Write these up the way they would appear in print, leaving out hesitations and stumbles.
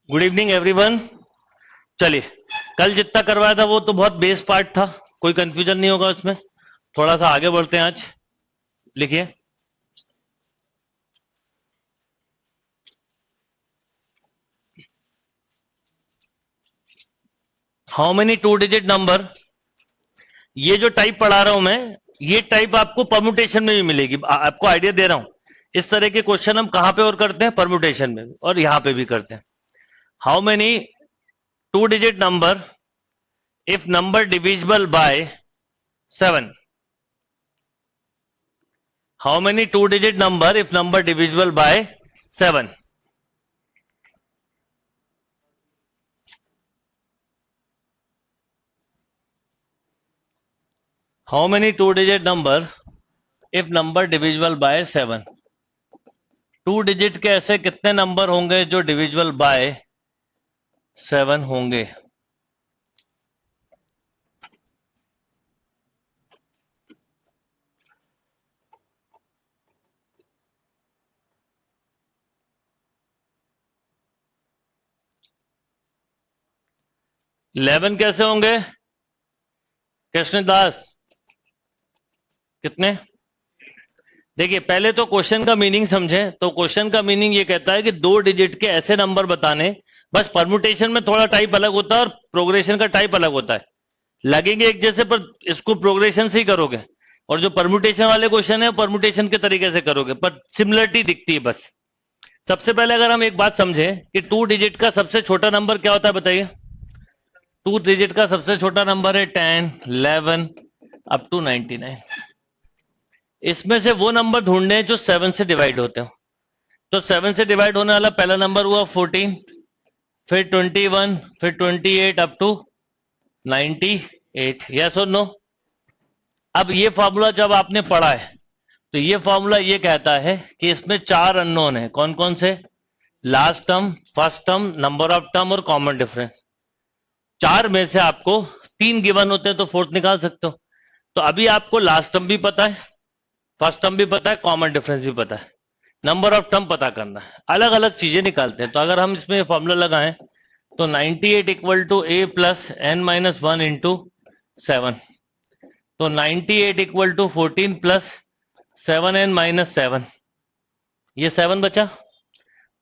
Good evening everyone. चलिए, कल जितना करवाया था वो तो बहुत बेस पार्ट था, कोई कंफ्यूजन नहीं होगा उसमें। थोड़ा सा आगे बढ़ते हैं आज। लिखिए, how many two digit number. ये जो टाइप पढ़ा रहा हूं मैं, ये टाइप आपको परमुटेशन में भी मिलेगी। आपको आइडिया दे रहा हूं, इस तरह के क्वेश्चन हम कहां पे और करते हैं, परमुटेशन में, और यहां पे भी करते हैं। How many two digit number if number divisible by 7. How many two digit number if number divisible by 7? How many two digit number if number divisible by 7? Two digit के ऐसे कितने नंबर होंगे जो डिविजिबल बाय 7 होंगे? Eleven कैसे होंगे कृष्णदास? कितने? देखिए, पहले तो क्वेश्चन का मीनिंग समझें। तो क्वेश्चन का मीनिंग ये कहता है कि दो डिजिट के ऐसे नंबर बताने। बस परमुटेशन में थोड़ा टाइप अलग होता है और प्रोग्रेशन का टाइप अलग होता है। लगेंगे एक जैसे, पर इसको प्रोग्रेशन से ही करोगे, और जो परमुटेशन वाले क्वेश्चन है परमुटेशन के तरीके से करोगे, पर सिमिलरिटी दिखती है बस। सबसे पहले अगर हम एक बात समझें कि टू डिजिट का सबसे छोटा नंबर क्या होता है, बताइए। टू डिजिट का सबसे छोटा नंबर है 10, 11 अप टू 99। इसमें से वो नंबर ढूंढने हैं जो 7 से डिवाइड होते हो। तो 7 से डिवाइड होने वाला पहला नंबर हुआ 14, फिर 21, फिर 28 अप टू 98। यस और नो? अब ये फॉर्मूला जब आपने पढ़ा है तो ये फॉर्मूला ये कहता है कि इसमें चार अननोन है। कौन कौन से? Last term, first term, number of term और कॉमन डिफरेंस। चार में से आपको तीन गिवन होते हैं तो फोर्थ निकाल सकते हो। तो अभी आपको लास्ट टर्म भी पता है, फर्स्ट टर्म भी पता है, कॉमन डिफरेंस भी पता है, नंबर ऑफ टर्म पता करना है। अलग अलग चीजें निकालते हैं। तो अगर हम इसमें फॉर्मूला लगाएं तो 98 equal to A plus N minus 1 into 7। तो 98 equal to 14 plus 7n minus 7, ये 7 बचा।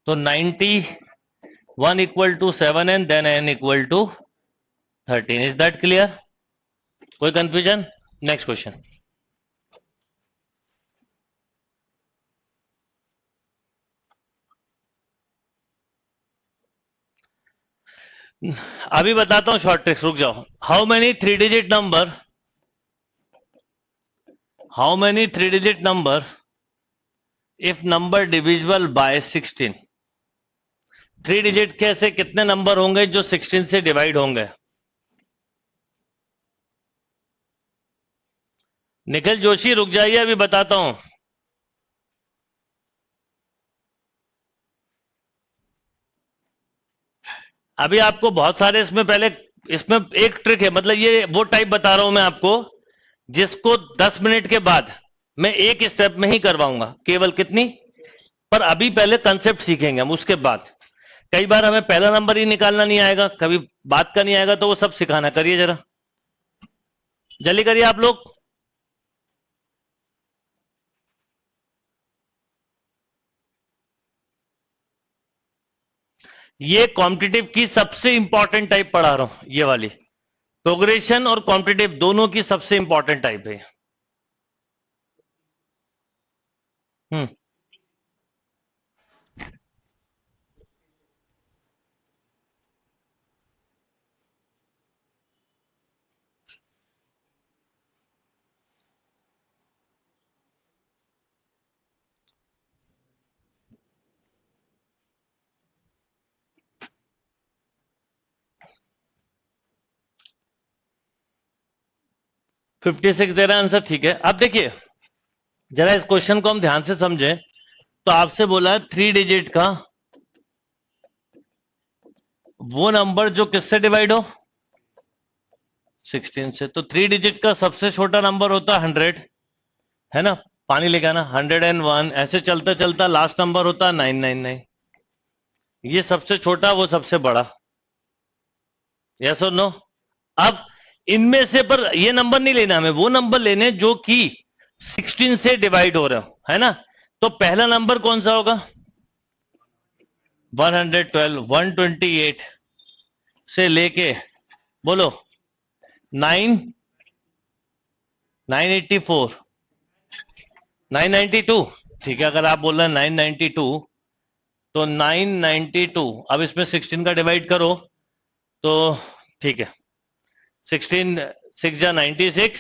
तो 91 equal to 7n then n equal to 13। Is that clear? कोई कंफ्यूजन? Next question. अभी बताता हूं शॉर्ट ट्रिक्स, रुक जाओ। How many three digit number, how many three digit number if number divisible by 16? Three digit के ऐसे कितने number होंगे जो 16 से डिवाइड होंगे? निखिल जोशी रुक जाइए, अभी बताता हूं। अभी आपको बहुत सारे इसमें पहले, इसमें एक ट्रिक है, मतलब ये वो टाइप बता रहा हूं मैं आपको जिसको 10 मिनट के बाद मैं एक स्टेप में ही करवाऊंगा। केवल कितनी? पर अभी पहले कंसेप्ट सीखेंगे हम, उसके बाद। कई बार हमें पहला नंबर ही निकालना नहीं आएगा, कभी बात का नहीं आएगा, तो वो सब सिखाना। करिए जरा, जल्दी करिए आप लोग। ये कॉम्पिटिटिव की सबसे इंपॉर्टेंट टाइप पढ़ा रहा हूं, ये वाली। प्रोग्रेशन और कॉम्पिटिटिव दोनों की सबसे इंपॉर्टेंट टाइप है। हम्म 56 दे रहा है आंसर, ठीक है। अब देखिए जरा इस क्वेश्चन को हम ध्यान से समझें। तो आपसे बोला है थ्री डिजिट का वो नंबर जो किससे डिवाइड हो? 16 से। तो थ्री डिजिट का सबसे छोटा नंबर होता है 100, है ना? पानी लेके आना। 101 ऐसे चलता चलता लास्ट नंबर होता है 999। ये सबसे छोटा, वो सबसे बड़ा। यस और नो? अब इनमें से पर ये नंबर नहीं लेना हमें, वो नंबर लेने जो कि 16 से डिवाइड हो रहे हो, है ना? तो पहला नंबर कौन सा होगा? 112, 128 से लेके बोलो 9, 984, 992। ठीक है, अगर आप बोल रहे हैं 992, तो 992 अब इसमें 16 का डिवाइड करो तो ठीक है, 16 6 जा 96,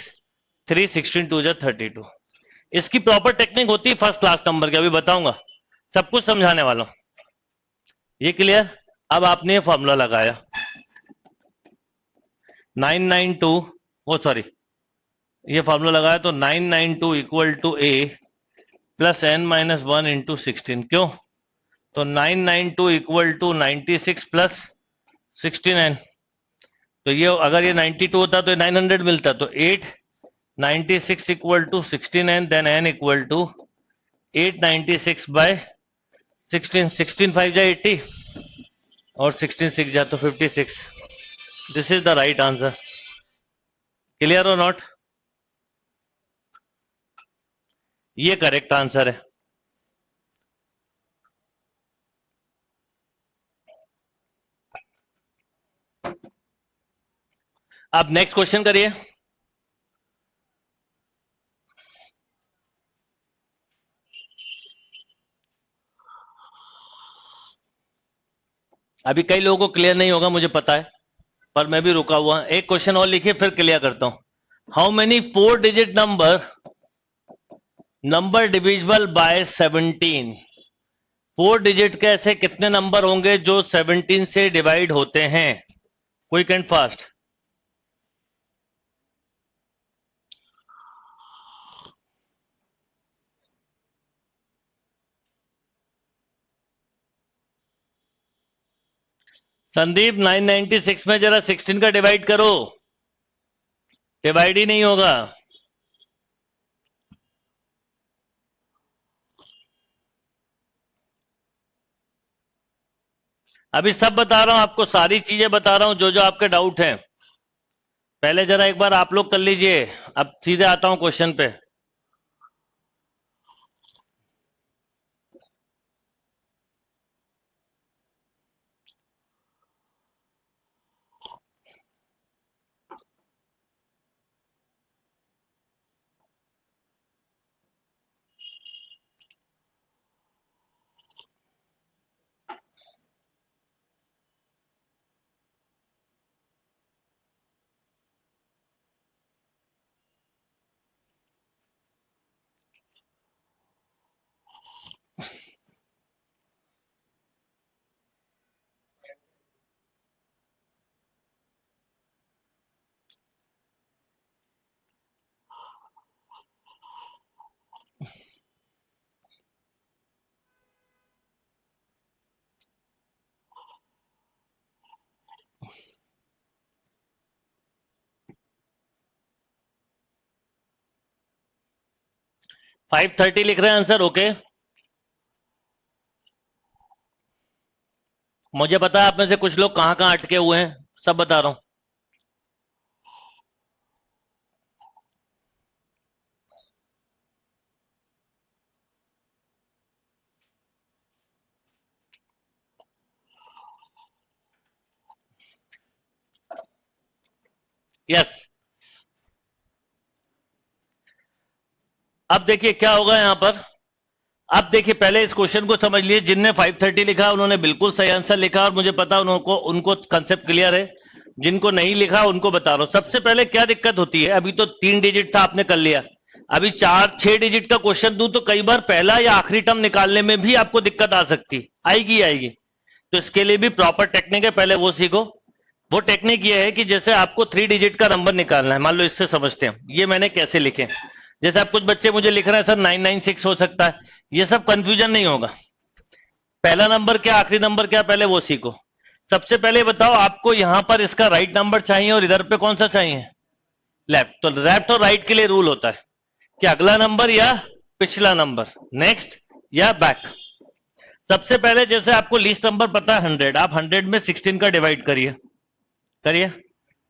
3 16 2 जा 32। इसकी प्रॉपर टेक्निक होती है फर्स्ट क्लास नंबर की, अभी बताऊंगा, सब कुछ समझाने वाला हूं। ये क्लियर? अब आपने ये फॉर्मूला लगाया 992, ओ सॉरी, ये फॉर्मूला लगाया तो 992 equal to A plus N minus 1 into 16। क्यों? तो 992 इक्वल टू 96 प्लस 16n। तो ये अगर ये 92 होता तो 900 मिलता, तो 8 96 equal to 16n, then n equal to 896 by 16, 16 5 जा 80 और 16 6 जा तो 56। This is the right answer. Clear और नॉट? ये करेक्ट आंसर है। आप नेक्स्ट क्वेश्चन करिए। अभी कई लोगों को क्लियर नहीं होगा मुझे पता है, पर मैं भी रुका हुआ। एक क्वेश्चन और लिखिए फिर क्लियर करता हूं। How many 4 digit number divisible bye 17? 4 digit के ऐसे कितने नंबर होंगे जो 17 से डिवाइड होते हैं? Quick and fast. संदीप 996 में जरा 16 का डिवाइड करो, डिवाइड ही नहीं होगा। अभी सब बता रहा हूं आपको, सारी चीजें बता रहा हूं जो जो आपके डाउट हैं। पहले जरा एक बार आप लोग कर लीजिए, अब सीधे आता हूं क्वेश्चन पे। फाइव 530 लिख रहे हैं आंसर। ओके, मुझे पता है आप में से कुछ लोग कहां कहां अटके हुए हैं, सब बता रहा हूं। यस, अब देखिए क्या होगा यहां पर। अब देखिए पहले इस क्वेश्चन को समझ लिए, जिनने 530 लिखा उन्होंने बिल्कुल सही आंसर लिखा और मुझे पता उनको कंसेप्ट क्लियर है। जिनको नहीं लिखा उनको बता रहा हूं। सबसे पहले क्या दिक्कत होती है, अभी तो 3 डिजिट था आपने कर लिया, अभी 4 6 डिजिट का क्वेश्चन दूं तो कई बार पहला या आखिरी टर्म निकालने में भी आपको दिक्कत आ सकती, आएगी। तो इसके लिए भी प्रॉपर टेक्निक है, पहले वो सीखो। वो टेक्निक ये है कि जैसे आपको 3 डिजिट का नंबर निकालना है, मान लो इससे समझते हैं ये मैंने कैसे लिखे। जैसे आप कुछ बच्चे मुझे लिख रहे हैं सर 996 हो सकता है, ये सब कंफ्यूजन नहीं होगा। पहला नंबर क्या आखिरी नंबर क्या, पहले वो सीखो। सबसे पहले बताओ आपको यहां पर इसका राइट नंबर चाहिए और इधर पे कौन सा चाहिए, लेफ्ट। तो लेफ्ट और राइट के लिए रूल होता है कि अगला नंबर या पिछला नंबर, नेक्स्ट या बैक। सबसे पहले जैसे आपको लीस्ट नंबर पता है 100, आप 100 में 16 का डिवाइड करिए, करिए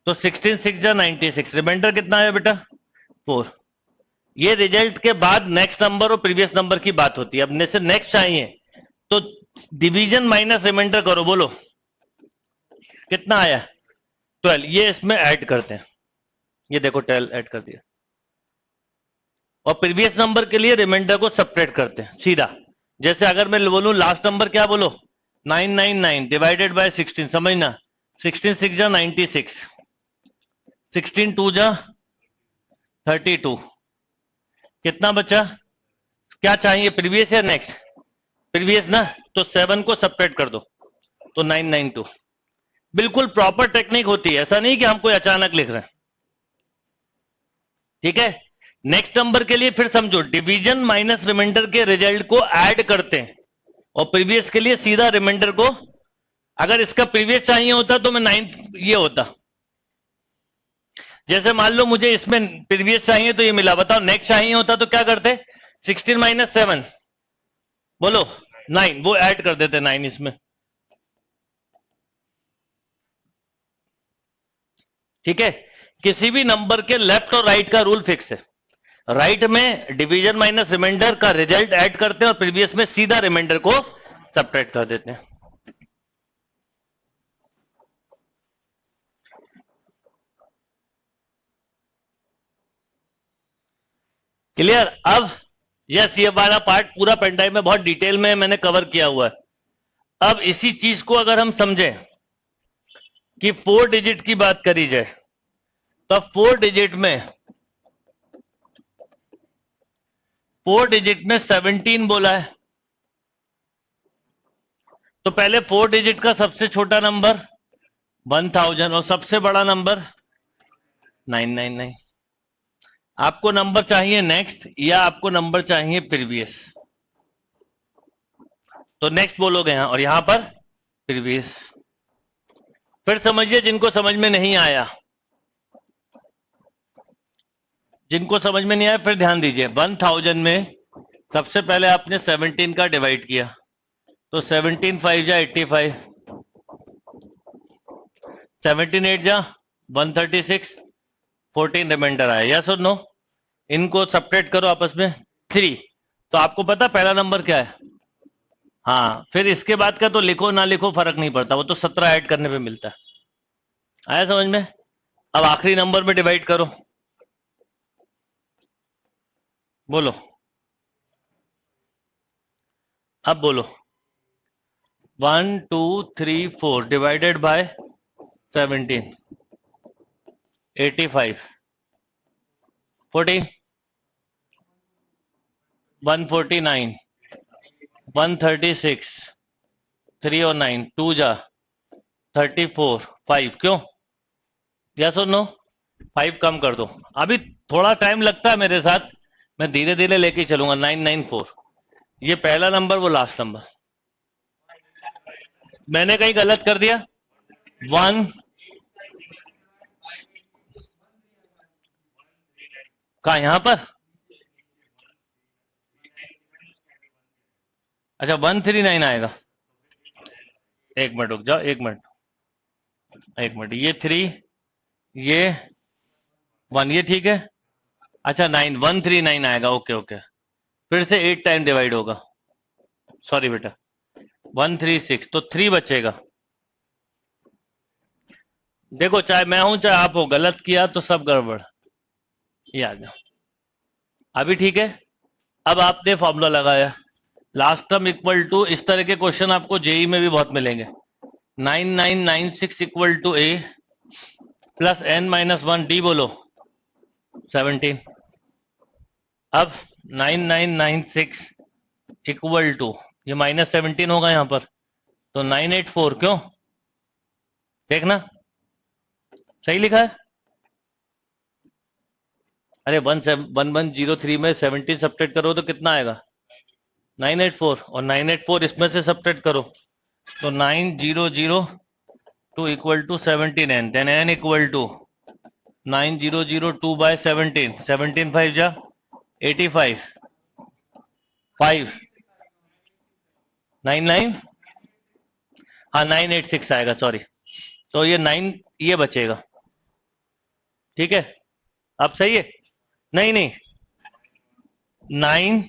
तो 16 6 जा 96, रिमाइंडर कितना है बेटा 4। ये रिजल्ट के बाद नेक्स्ट नंबर और प्रीवियस नंबर की बात होती है। अब जैसे नेक्स्ट चाहिए तो डिवीजन माइनस रिमाइंडर करो, बोलो कितना आया 12, ये इसमें ऐड करते हैं, ये देखो 12 ऐड कर दिया, और प्रीवियस नंबर के लिए रिमाइंडर को सेपरेट करते हैं सीधा। जैसे अगर मैं बोलूं लास्ट नंबर क्या, बोलो 999 डिवाइडेड बाय 16, समझना 16 6 जा 96, 16 2 जा 32, कितना बचा, क्या चाहिए प्रीवियस या नेक्स्ट, प्रीवियस ना, तो 7 को सेपरेट कर दो तो 992। बिल्कुल प्रॉपर टेक्निक होती है, ऐसा नहीं कि हम कोई अचानक लिख रहे हैं, ठीक है। नेक्स्ट नंबर के लिए फिर समझो, डिवीजन माइनस रिमाइंडर के रिजल्ट को ऐड करते हैं, और प्रीवियस के लिए सीधा रिमाइंडर को, अगर इसका प्रीवियस चाहिए होता तो मैं 9 ये होता, जैसे मान लो मुझे इसमें प्रीवियस चाहिए तो ये मिला, बताओ नेक्स्ट चाहिए होता तो क्या करते, 16 माइनस 7 बोलो 9, वो ऐड कर देते 9 इसमें, ठीक है। किसी भी नंबर के लेफ्ट और राइट का रूल फिक्स है, राइट में डिवीजन माइनस रिमाइंडर का रिजल्ट ऐड करते हैं और प्रीवियस में सीधा रिमाइंडर को सब्ट्रैक्ट कर देते हैं। क्लियर। अब यस, ये वाला पार्ट पूरा पेनड्राइव में बहुत डिटेल में मैंने कवर किया हुआ है। अब इसी चीज को अगर हम समझें कि 4 डिजिट की बात करी जाए, तो 4 डिजिट में 17 बोला है, तो पहले 4 डिजिट का सबसे छोटा नंबर 1000 और सबसे बड़ा नंबर 999। आपको नंबर चाहिए नेक्स्ट या आपको नंबर चाहिए प्रीवियस, तो नेक्स्ट बोलोगे यहां, और यहां पर प्रीवियस। फिर समझिए जिनको समझ में नहीं आया, जिनको समझ में नहीं आया फिर ध्यान दीजिए। 1000 में सबसे पहले आपने 17 का डिवाइड किया, तो 17 5 जा 85, 17 8 जा 136, 14 रिमाइंडर आया, या सुन नो, इनको सेपरेट करो आपस में 3, तो आपको पता पहला नंबर क्या है। हाँ, फिर इसके बाद का तो लिखो ना लिखो फर्क नहीं पड़ता, वो तो 17 ऐड करने पे मिलता है। आया समझ में। अब आखिरी नंबर में डिवाइड करो, बोलो, अब बोलो 1 2 3 4 डिवाइडेड बाय 17, 85, 40, 149, 136, 3 और 9 2 जा 34, 5, क्यों, या सुन नो 5 कम कर दो। अभी थोड़ा टाइम लगता है मेरे साथ, मैं धीरे धीरे लेके चलूंगा। 994, ये पहला नंबर, वो लास्ट नंबर। मैंने कहीं गलत कर दिया, 1, कहा यहां पर, अच्छा 139 आएगा, एक मिनट रुक जाओ, एक मिनट, ये 3, ये 1, ये ठीक है। अच्छा 9 139 आएगा, ओके ओके, फिर से 8 टाइम डिवाइड होगा, सॉरी बेटा 136, तो 3 बचेगा। देखो चाहे मैं हूं चाहे आप हो, गलत किया तो सब गड़बड़, ये आ गया, अभी ठीक है। अब आपने फॉर्मूला लगाया, लास्ट टर्म इक्वल टू, इस तरह के क्वेश्चन आपको जेई में भी बहुत मिलेंगे। 9996 equal to A plus n minus 1 D, बोलो 17। अब 9996 इक्वल टू, ये माइनस 17 होगा यहां पर, तो 984, क्यों, देखना सही लिखा है। अरे 1103 में 17 सब्ट्रैक्ट करो तो कितना आएगा 984, और 984 इसमें से सब्ट्रैक्ट करो तो 9002 equal to 17n, then n equal to 9002 by 17, 17 5 जा 85, 5 99, हाँ 986 आएगा, सॉरी। तो ये 9 ये बचेगा, ठीक है। अब सही है, नहीं नहीं, 9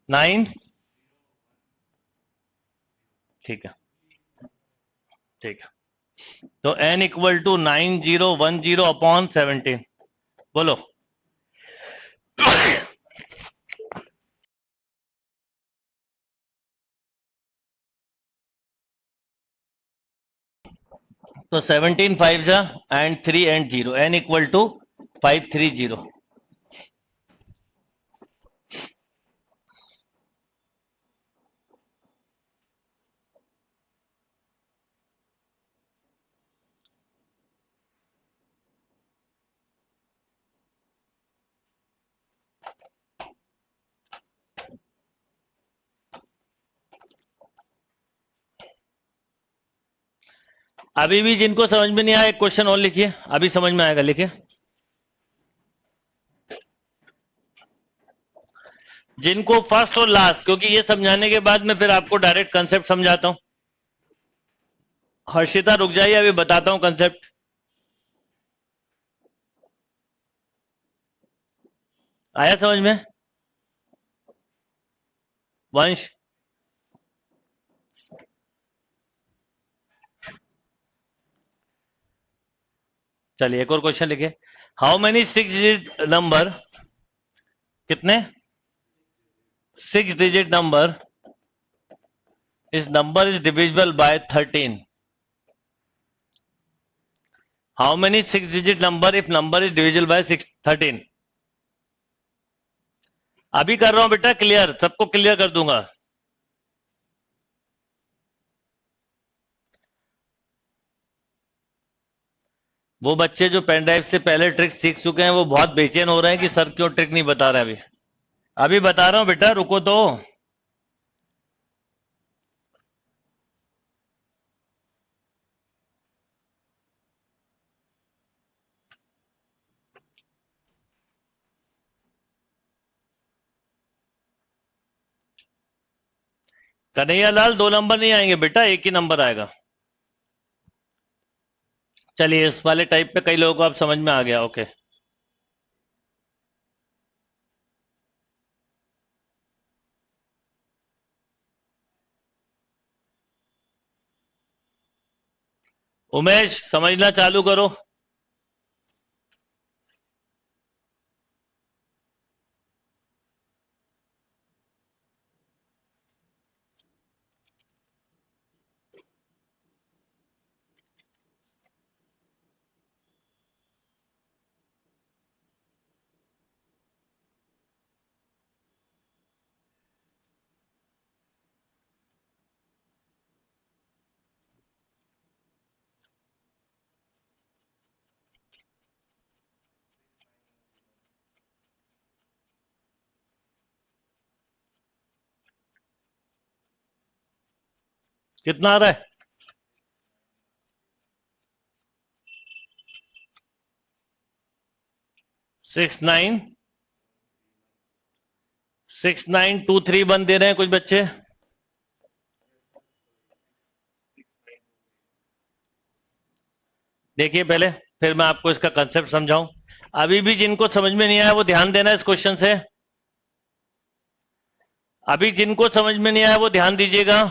9, ठीक है ठीक है। तो n इक्वल टू 9010 अपॉन 17, बोलो। तो 17 5 जा and 3 and 0, n equal to 530। अभी भी जिनको समझ में नहीं आया, एक क्वेश्चन और लिखिए, अभी समझ में आएगा, लिखिए। जिनको फर्स्ट और लास्ट, क्योंकि ये समझाने के बाद मैं फिर आपको डायरेक्ट कंसेप्ट समझाता हूं। हर्षिता रुक जाइए, अभी बताता हूं कंसेप्ट। आया समझ में? वंश, चलिए एक और क्वेश्चन लिखिए। हाउ मेनी 6 डिजिट नंबर, कितने 6 डिजिट नंबर इस number is divisible by 13? How many 6 digit number if number is divisible by 13? अभी कर रहा हूं बेटा क्लियर, सबको क्लियर कर दूंगा। वो बच्चे जो पेन ड्राइव से पहले ट्रिक सीख चुके हैं वो बहुत बेचैन हो रहे हैं कि सर क्यों ट्रिक नहीं बता रहे। अभी अभी बता रहा हूं बेटा, रुको तो। कन्हैया लाल, 2 नंबर नहीं आएंगे बेटा, एक ही नंबर आएगा। चलिए इस वाले टाइप पे कई लोगों को अब समझ में आ गया, ओके। उमेश समझना चालू करो। कितना आ रहा है? 6923 दे रहे हैं कुछ बच्चे। देखिए पहले, फिर मैं आपको इसका कंसेप्ट समझाऊं। अभी भी जिनको समझ में नहीं आया वो ध्यान देना इस क्वेश्चन से। अभी जिनको समझ में नहीं आया वो ध्यान दीजिएगा।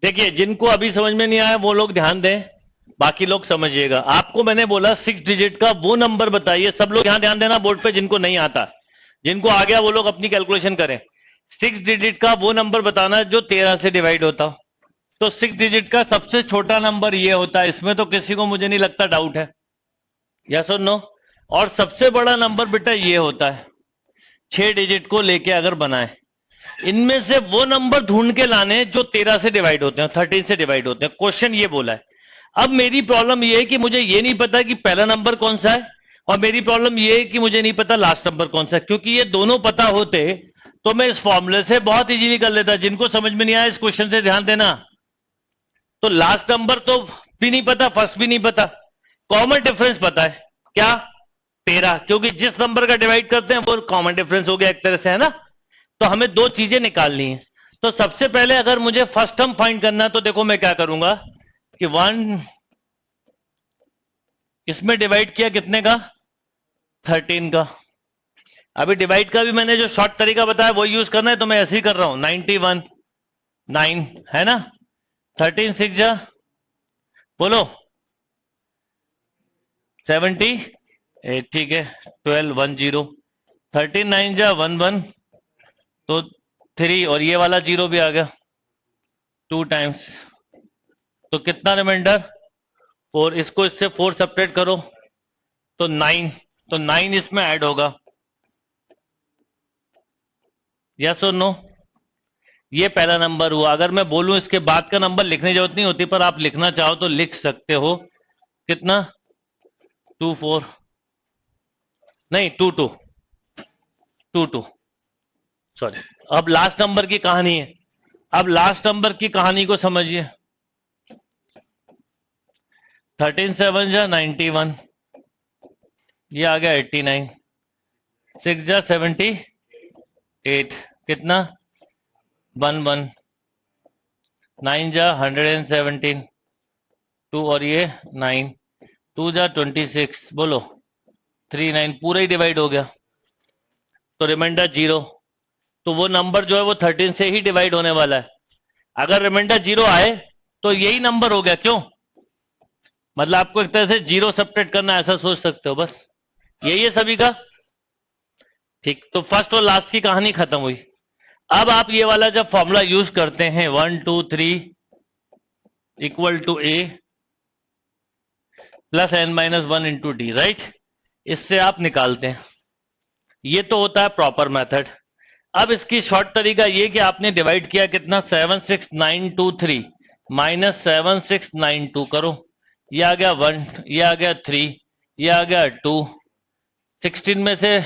देखिए जिनको अभी समझ में नहीं आया वो लोग ध्यान दें, बाकी लोग समझिएगा। आपको मैंने बोला 6 डिजिट का वो नंबर बताइए, सब लोग यहां ध्यान देना बोर्ड पे जिनको नहीं आता। जिनको आ गया वो लोग अपनी कैलकुलेशन करें। 6 डिजिट का वो नंबर बताना जो 13 से डिवाइड होता हो। तो 6 डिजिट का सबसे छोटा नंबर ये होता है, इसमें तो किसी को मुझे नहीं लगता डाउट है, यस और नो। और सबसे बड़ा नंबर बेटा ये होता है 6 डिजिट को लेके अगर बनाए, इनमें से वो नंबर ढूंढ के लाने जो 13 से डिवाइड होते हैं, 13 से डिवाइड होते हैं। क्वेश्चन ये बोला है। अब मेरी प्रॉब्लम ये है कि मुझे ये नहीं पता कि पहला नंबर कौन सा है, और मेरी प्रॉब्लम ये है कि मुझे नहीं पता लास्ट नंबर कौन सा है। क्योंकि ये दोनों पता होते तो मैं इस फॉर्मूले से बहुत इजीली कर लेता। जिनको समझ में नहीं आया इस क्वेश्चन से ध्यान देना। तो लास्ट नंबर तो भी नहीं पता, फर्स्ट भी नहीं पता, कॉमन डिफरेंस पता है क्या, 13, क्योंकि जिस नंबर का डिवाइड करते हैं वो कॉमन डिफरेंस हो गया एक तरह से, है ना। तो हमें दो चीजें निकालनी है। तो सबसे पहले अगर मुझे फर्स्ट टर्म फाइंड करना है तो देखो मैं क्या करूंगा कि 1 इसमें डिवाइड किया कितने का, 13 का। अभी डिवाइड का भी मैंने जो शॉर्ट तरीका बताया वो यूज करना है, तो मैं ऐसे ही कर रहा हूं। 91 9 है ना, 13 6 जा बोलो 70 ठीक है, 12 1 0, 13 9 जा 1 1, तो 3 और ये वाला 0 भी आ गया 2 टाइम्स, तो कितना रिमाइंडर 4। इसको इससे 4 सेपरेट करो तो 9, तो 9 इसमें ऐड होगा, यस और नो। ये पहला नंबर हुआ। अगर मैं बोलूं इसके बाद का नंबर लिखने की जरूरत नहीं होती, पर आप लिखना चाहो तो लिख सकते हो। कितना 2 4 नहीं 2 2 2 2 सॉरी। अब लास्ट नंबर की कहानी है। अब लास्ट नंबर की कहानी को समझिए। 13 7 जा 91, ये आ गया 89, 6 जा 78, कितना 1 1, 9 जा 117, 2 और ये 9, 2 जा 26, बोलो 3 9, पूरा ही डिवाइड हो गया, तो रिमाइंडर 0। तो वो नंबर जो है वो 13 से ही डिवाइड होने वाला है। अगर रिमाइंडर 0 आए तो यही नंबर हो गया। क्यों, मतलब आपको एक तरह से 0 सब्ट्रैक्ट करना, ऐसा सोच सकते हो। बस यही है सभी का, ठीक। तो फर्स्ट और लास्ट की कहानी खत्म हुई। अब आप ये वाला जब फॉर्मूला यूज करते हैं 1 2 3 equal to A plus n minus 1 into D, right, इससे आप निकालते हैं। ये तो होता है प्रॉपर मेथड। अब इसकी शॉर्ट तरीका ये कि आपने डिवाइड किया कितना 76923 माइनस 7692 करो, ये आ गया 1, ये आ गया 3, ये आ गया 2, 16 में से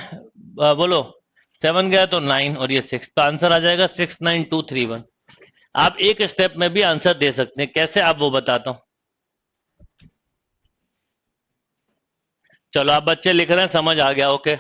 बोलो 7 गया तो 9 और ये 6, तो आंसर आ जाएगा 69231। आप एक स्टेप में भी आंसर दे सकते हैं। कैसे आप वो बताता हूं। चलो आप बच्चे लिख रहे हैं, समझ आ गया, ओके।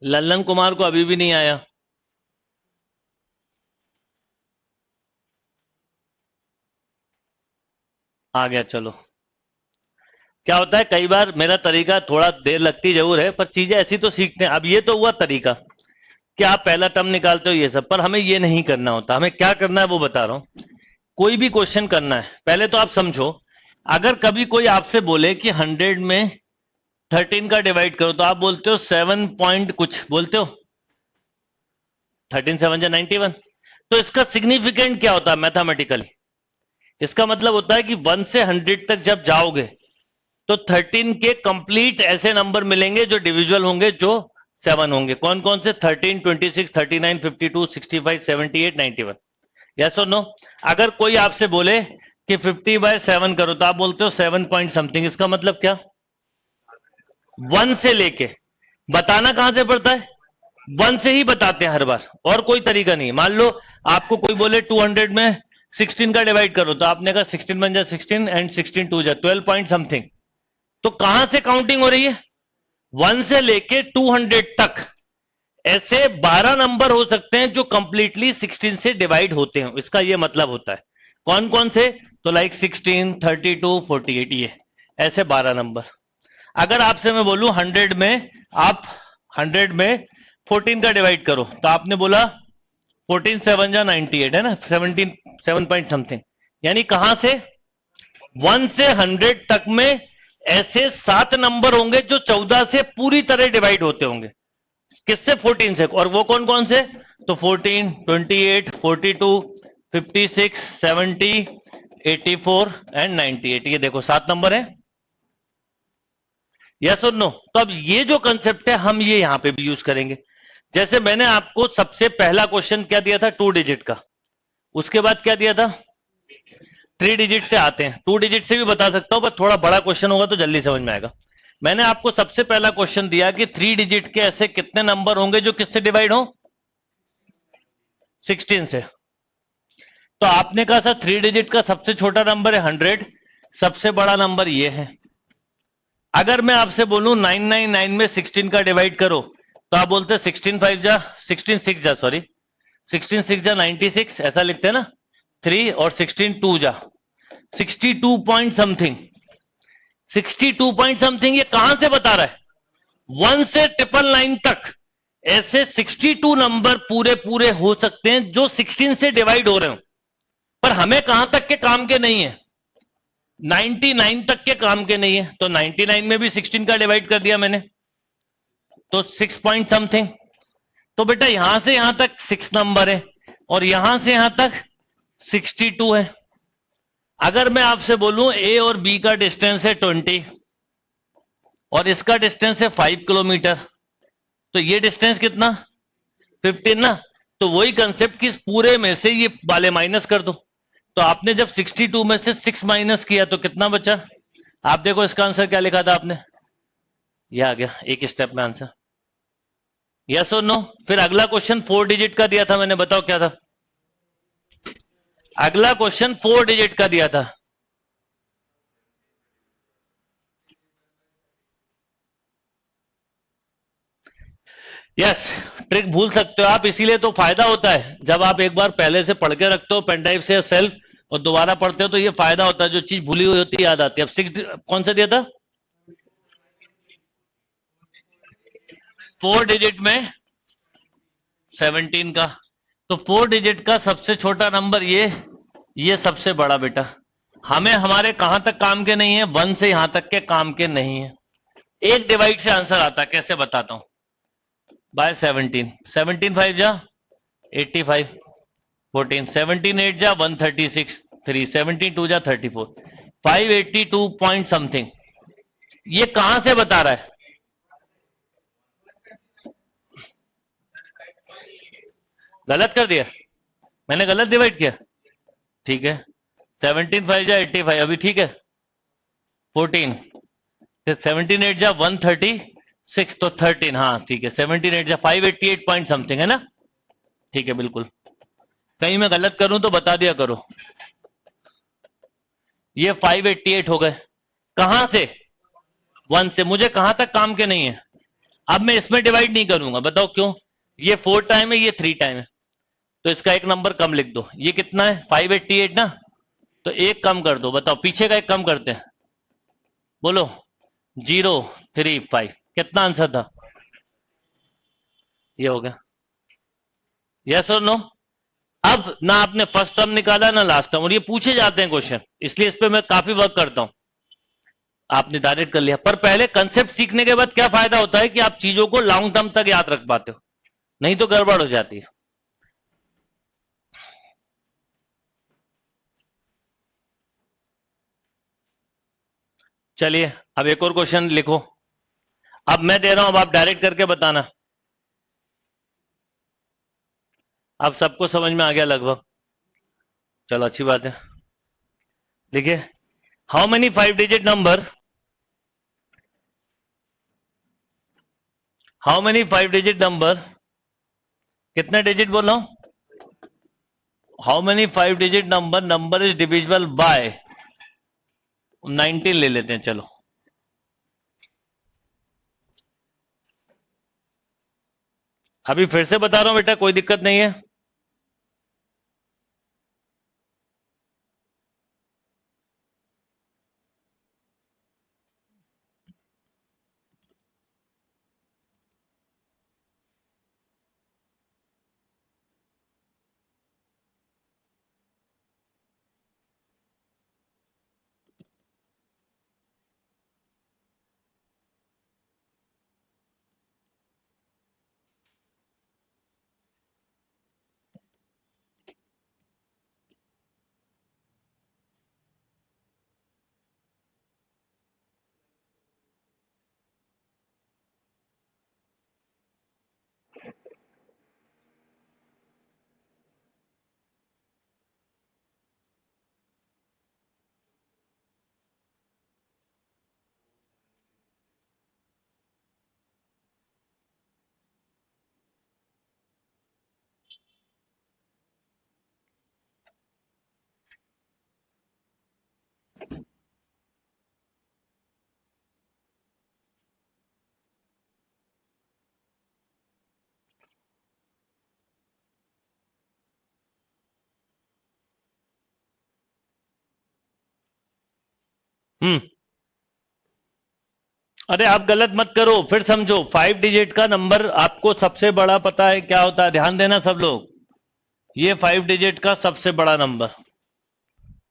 लल्लन कुमार को अभी भी नहीं आया। आ गया, चलो। क्या होता है कई बार मेरा तरीका थोड़ा देर लगती जरूर है, पर चीजें ऐसी तो सीखते हैं। अब ये तो हुआ तरीका कि आप पहला टर्म निकालते हो ये सब, पर हमें ये नहीं करना होता। हमें क्या करना है वो बता रहा हूं। कोई भी क्वेश्चन करना है, पहले तो आप समझो। अगर कभी कोई आपसे बोले कि 100 में 13 का डिवाइड करो, तो आप बोलते हो 7 पॉइंट कुछ बोलते हो, 13 7 जा 91। तो इसका सिग्निफिकेंट क्या होता है मैथमेटिकली? इसका मतलब होता है कि 1 से 100 तक जब जाओगे तो 13 के कंप्लीट ऐसे नंबर मिलेंगे जो डिविजुअल होंगे, जो 7 होंगे। कौन कौन से? 13 26 39 52 65 78 91, यस और नो। अगर कोई आपसे बोले कि 50/7 करो, तो आप बोलते हो 7 पॉइंट समथिंग। इसका मतलब क्या? 1 से लेके बताना कहां से पड़ता है? 1 से ही बताते हैं हर बार, और कोई तरीका नहीं। मान लो आपको कोई बोले 200 में 16 का डिवाइड करो, तो आपने कहा 16 1 जा 16 एंड 16 2 जा 12 पॉइंट समथिंग। तो कहां से काउंटिंग हो रही है? 1 से लेके 200 तक ऐसे 12 नंबर हो सकते हैं जो कंप्लीटली 16 से डिवाइड होते हैं। इसका यह मतलब होता है। कौन कौन से? तो लाइक 16, 32, 48, ये ऐसे 12 नंबर। अगर आपसे मैं बोलूं 100 में, आप 100 में 14 का डिवाइड करो, तो आपने बोला 14 7 जा 98 है ना, 17 7 पॉइंट समथिंग। यानी कहां से? 1 से 100 तक में ऐसे 7 नंबर होंगे जो 14 से पूरी तरह डिवाइड होते होंगे। किससे? 14 से। और वो कौन कौन से? तो 14, 28, 42, 56, 70, 84 एंड 98। ये देखो 7 नंबर है। यस और नो? तो अब ये जो कंसेप्ट है हम ये यहां पे भी यूज करेंगे। जैसे मैंने आपको सबसे पहला क्वेश्चन क्या दिया था? 2 डिजिट का। उसके बाद क्या दिया था? 3 डिजिट से आते हैं। 2 डिजिट से भी बता सकता हूं, पर थोड़ा बड़ा क्वेश्चन होगा तो जल्दी समझ में आएगा। मैंने आपको सबसे पहला क्वेश्चन दिया कि 3 डिजिट के ऐसे कितने नंबर होंगे जो किससे डिवाइड हो? 16 से। तो आपने कहा सर 3 डिजिट का सबसे छोटा नंबर है 100, सबसे बड़ा नंबर ये है। अगर मैं आपसे बोलूं 999 में 16 का डिवाइड करो, तो आप बोलते हैं 16 5 जा 16 6 जा सॉरी 16 6 जा 96, ऐसा लिखते हैं ना। 3 और 16 2 जा 62 पॉइंट समथिंग। 62 पॉइंट समथिंग ये कहां से बता रहा है? 1 से 999 तक ऐसे 62 नंबर पूरे पूरे हो सकते हैं जो 16 से डिवाइड हो रहे हो। पर हमें कहां तक के काम के नहीं है? 99 तक के काम के नहीं है। तो 99 में भी 16 का डिवाइड कर दिया मैंने, तो 6 पॉइंट समथिंग। तो बेटा यहां से यहां तक 6 नंबर है और यहां से यहां तक 62 है। अगर मैं आपसे बोलूं ए और बी का डिस्टेंस है 20 और इसका डिस्टेंस है 5 किलोमीटर, तो ये डिस्टेंस कितना? 15 ना। तो वही कंसेप्ट कि इस पूरे में से ये वाले माइनस कर दो। तो आपने जब 62 में से 6 माइनस किया तो कितना बचा? आप देखो इसका आंसर क्या लिखा था आपने, ये आ गया एक स्टेप में आंसर। यस और नो? फिर अगला क्वेश्चन 4 डिजिट का दिया था मैंने, बताओ क्या था? अगला क्वेश्चन 4 डिजिट का दिया था। यस, ट्रिक भूल सकते हो आप, इसीलिए तो फायदा होता है जब आप एक बार पहले से पढ़ के रखते हो पेन ड्राइव से सेल्फ और दोबारा पढ़ते हो, तो ये फायदा होता है, जो चीज भूली हुई होती है याद आती है। अब 6 कौन सा दिया था? 4 डिजिट में 17 का। तो 4 डिजिट का सबसे छोटा नंबर ये सबसे बड़ा बेटा। हमें हमारे कहां तक काम के नहीं है? 1 से यहां तक के काम के नहीं है। एक डिवाइड से आंसर आता है, कैसे बताता हूं? बाय 17। 17 5 जा 85, 14 17 8 जा 136, 3 17 2 जा 34, 582 पॉइंट समथिंग। ये कहां से बता रहा है? गलत कर दिया मैंने, गलत डिवाइड किया। ठीक है, 17 5 जा 85 अभी ठीक है। 14 फिर 17 8 जा 136, तो 13, हाँ ठीक है। 17 8 जा 588 पॉइंट समथिंग है ना। ठीक है बिल्कुल, कहीं मैं गलत करूं तो बता दिया करो। ये 588 हो गए। कहां से? 1 से। मुझे कहां तक काम के नहीं है? अब मैं इसमें डिवाइड नहीं करूंगा, बताओ क्यों? ये 4 टाइम है, ये 3 टाइम है, तो इसका एक नंबर कम लिख दो। ये कितना है? 588 ना, तो एक कम कर दो। बताओ पीछे का एक कम करते हैं, बोलो। 035। कितना आंसर था? ये हो गया। यस और नो? अब ना आपने फर्स्ट टर्म निकाला ना लास्ट टर्म, और ये पूछे जाते हैं क्वेश्चन, इसलिए इस पे मैं काफी वर्क करता हूं। आपने डायरेक्ट कर लिया, पर पहले कंसेप्ट सीखने के बाद क्या फायदा होता है कि आप चीजों को लॉन्ग टर्म तक याद रख पाते हो, नहीं तो गड़बड़ हो जाती है। चलिए अब एक और क्वेश्चन लिखो। अब मैं दे रहा हूं, अब आप डायरेक्ट करके बताना। अब सबको समझ में आ गया लगभग, चलो अच्छी बात है। देखिए, how many 5 digit number, how many 5 digit number, कितने डिजिट बोल रहा हूं? How many 5 digit number is divisible by 19 ले लेते हैं चलो। अभी फिर से बता रहा हूं बेटा, कोई दिक्कत नहीं है। हम्म। अरे आप गलत मत करो, फिर समझो। 5 डिजिट का नंबर आपको सबसे बड़ा पता है क्या होता है? ध्यान देना सब लोग, ये 5 डिजिट का सबसे बड़ा नंबर,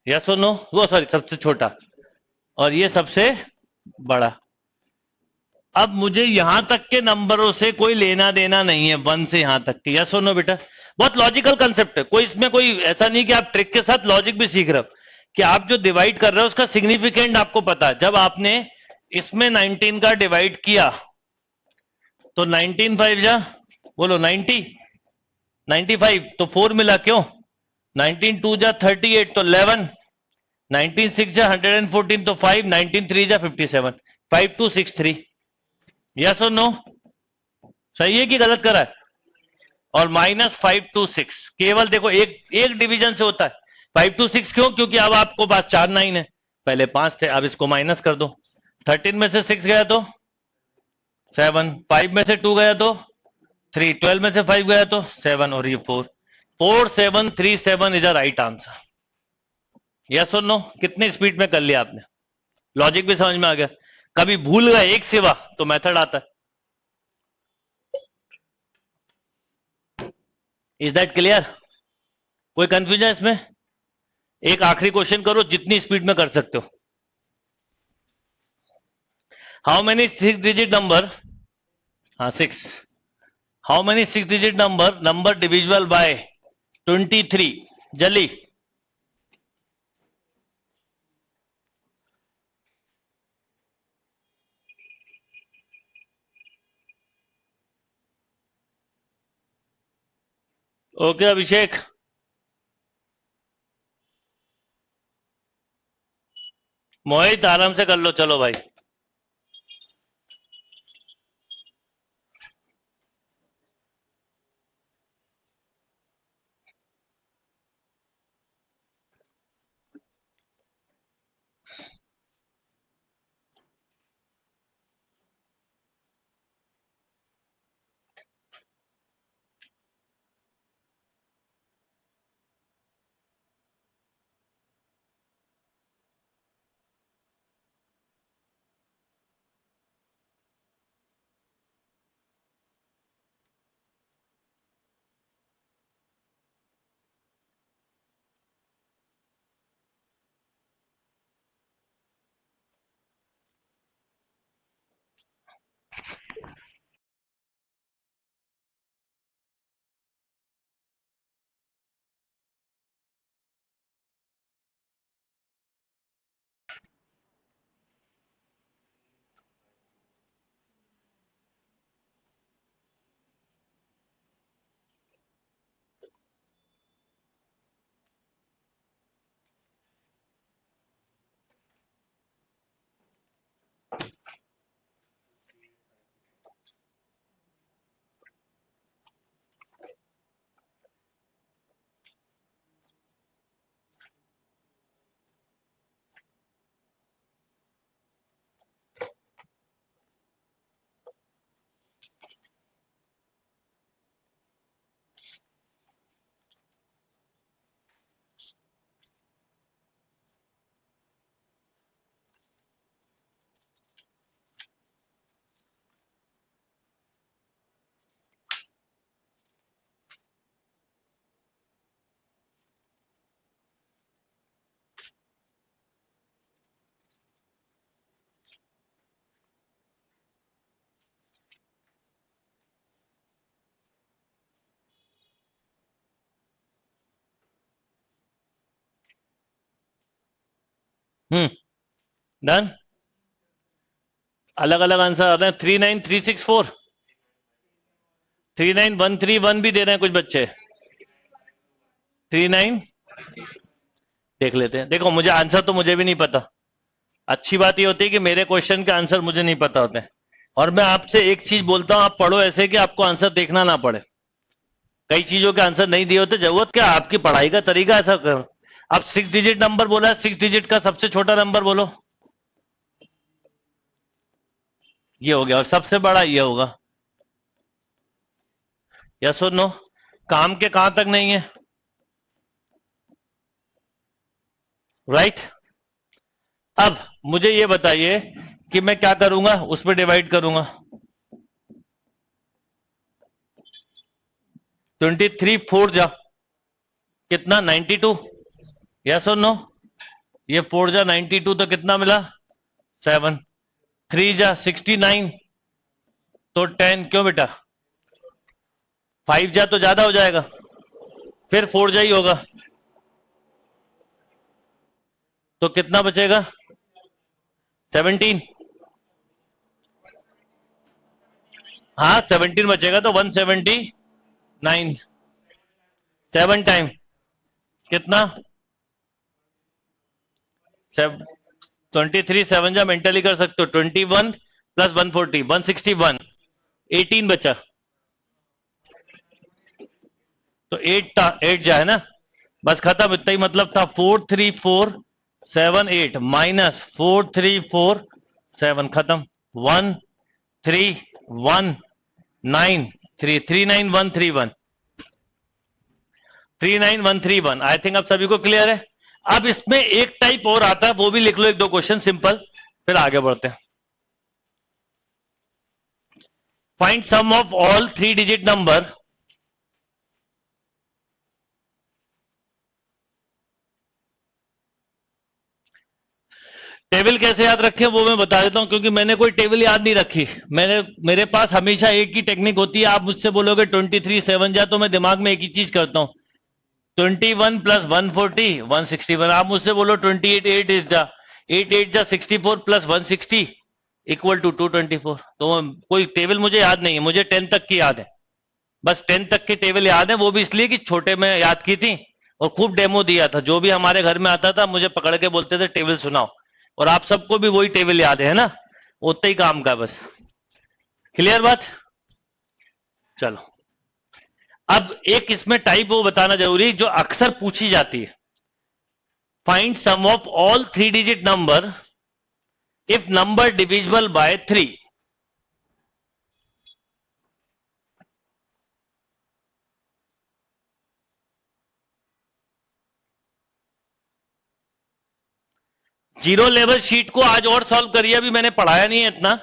यस और नो? वो सॉरी, सबसे छोटा, और ये सबसे बड़ा। अब मुझे यहां तक के नंबरों से कोई लेना देना नहीं है, 1 से यहां तक के, यस और नो बेटा? बहुत लॉजिकल कंसेप्ट है, कोई इसमें कोई ऐसा नहीं कि आप ट्रिक के साथ लॉजिक भी सीख रहे हो, कि आप जो डिवाइड कर रहे हो उसका सिग्निफिकेंट आपको पता है। जब आपने इसमें 19 का डिवाइड किया तो 19 5 जा, बोलो 90, 95 तो 4 मिला, क्यों? 19 2 जा 38 तो 11, 19 6 जा 114 तो 5, 19 3 जा 57, 5263, यस और नो? सही है कि गलत करा है? और -526 केवल देखो एक एक डिवीजन से होता है। 526 क्यों? क्योंकि अब आपको पास 4 9 है, पहले 5 थे, अब इसको माइनस कर दो। 13 में से 6 गया तो 7, 5 में से 2 गया तो 3, 12 में से 5 गया तो 7, और ये 4, 4737 is a right answer, yes और नो? कितनी स्पीड में कर लिया आपने, लॉजिक भी समझ में आ गया। कभी भूल गए एक सिवा तो मेथड आता है। Is that clear? कोई कंफ्यूजन इसमें? एक आखिरी क्वेश्चन करो, जितनी स्पीड में कर सकते हो। हाउ मेनी 6 डिजिट नंबर, हाँ 6, how many 6 digit number divisible bye 23, जल्दी। ओके अभिषेक, मोहित आराम से कर लो, चलो भाई। डन। अलग अलग आंसर आ रहे हैं, 39364, 39131 भी दे रहे हैं कुछ बच्चे, 39, देख लेते हैं। देखो मुझे आंसर तो मुझे भी नहीं पता, अच्छी बात ये होती है कि मेरे क्वेश्चन के आंसर मुझे नहीं पता होते हैं। और मैं आपसे एक चीज बोलता हूं, आप पढ़ो ऐसे कि आपको आंसर देखना ना पड़े। कई चीजों के आंसर नहीं दिए होते, जरूरत क्या, आपकी पढ़ाई का तरीका ऐसा कर। अब 6 डिजिट नंबर बोला है, 6 डिजिट का सबसे छोटा नंबर बोलो, ये हो गया, और सबसे बड़ा ये होगा, यस और नो? काम के कहां तक नहीं है, राइट? अब मुझे ये बताइए कि मैं क्या करूंगा, उसमें डिवाइड करूंगा। 23 4 जा कितना 92, यस और नो? ये 4 जा 92 तो कितना मिला 7, 3 जा 69 तो 10, क्यों बेटा? 5 जा तो ज्यादा हो जाएगा, फिर 4 जा ही होगा, तो कितना बचेगा 17। हाँ 17 बचेगा तो 179, 7 टाइम कितना 23, 7 जा मेंटली कर सकते हो, 21 प्लस 140 161, 18 बचा, तो 8 जा है ना, बस खत्म, इतना ही मतलब था। 43478 माइनस 4347, खत्म। 13193 39131 39131। आई थिंक अब सभी को क्लियर है। अब इसमें एक टाइप और आता है, वो भी लिख लो, एक दो क्वेश्चन सिंपल, फिर आगे बढ़ते हैं। Find sum of all 3 digit number table कैसे याद रखें वो मैं बता देता हूं, क्योंकि मैंने कोई टेबल याद नहीं रखी। मेरे पास हमेशा एक ही टेक्निक होती है। आप मुझसे बोलोगे 23 7 जा, तो मैं दिमाग में एक ही चीज करता हूं, 21 प्लस 140 161। आप मुझसे बोलो 28 8 इज जा 8 8 जा 64 प्लस 160 इक्वल टू 224। तो कोई टेबल मुझे याद नहीं है, मुझे 10 तक की याद है, बस 10 तक की टेबल याद है, वो भी इसलिए कि छोटे में याद की थी और खूब डेमो दिया था। जो भी हमारे घर में आता था मुझे पकड़ के बोलते थे टेबल सुनाओ, और आप सबको भी वही टेबल याद है ना, उतना ही काम का बस। क्लियर बात? चलो, अब एक इसमें टाइप वो बताना जरूरी जो अक्सर पूछी जाती है। Find sum of all 3 digit number if number divisible by 3। Zero level sheet को आज और सॉल्व करिए, अभी मैंने पढ़ाया नहीं है इतना।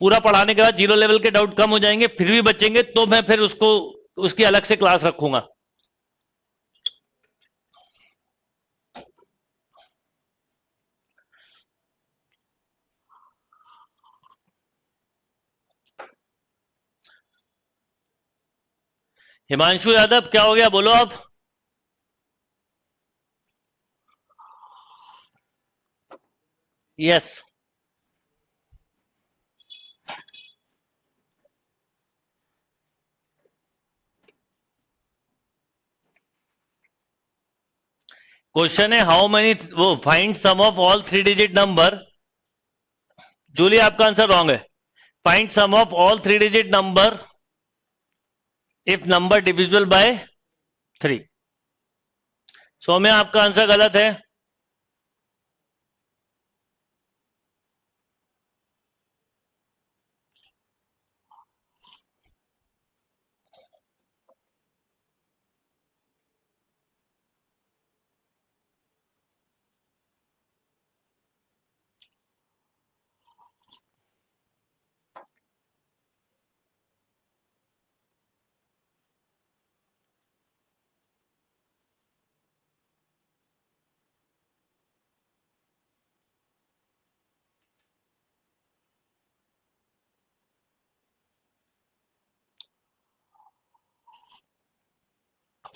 पूरा पढ़ाने के बाद जीरो लेवल के डाउट कम हो जाएंगे, फिर भी बचेंगे तो मैं फिर उसको उसकी अलग से क्लास रखूंगा। हिमांशु यादव क्या हो गया, बोलो अब। यस, क्वेश्चन है हाउ मेनी, वो find sum of all 3 digit number. Julie आपका आंसर रॉन्ग है। Find sum of all 3 digit number if number divisible by 3। Saumya आपका आंसर गलत है।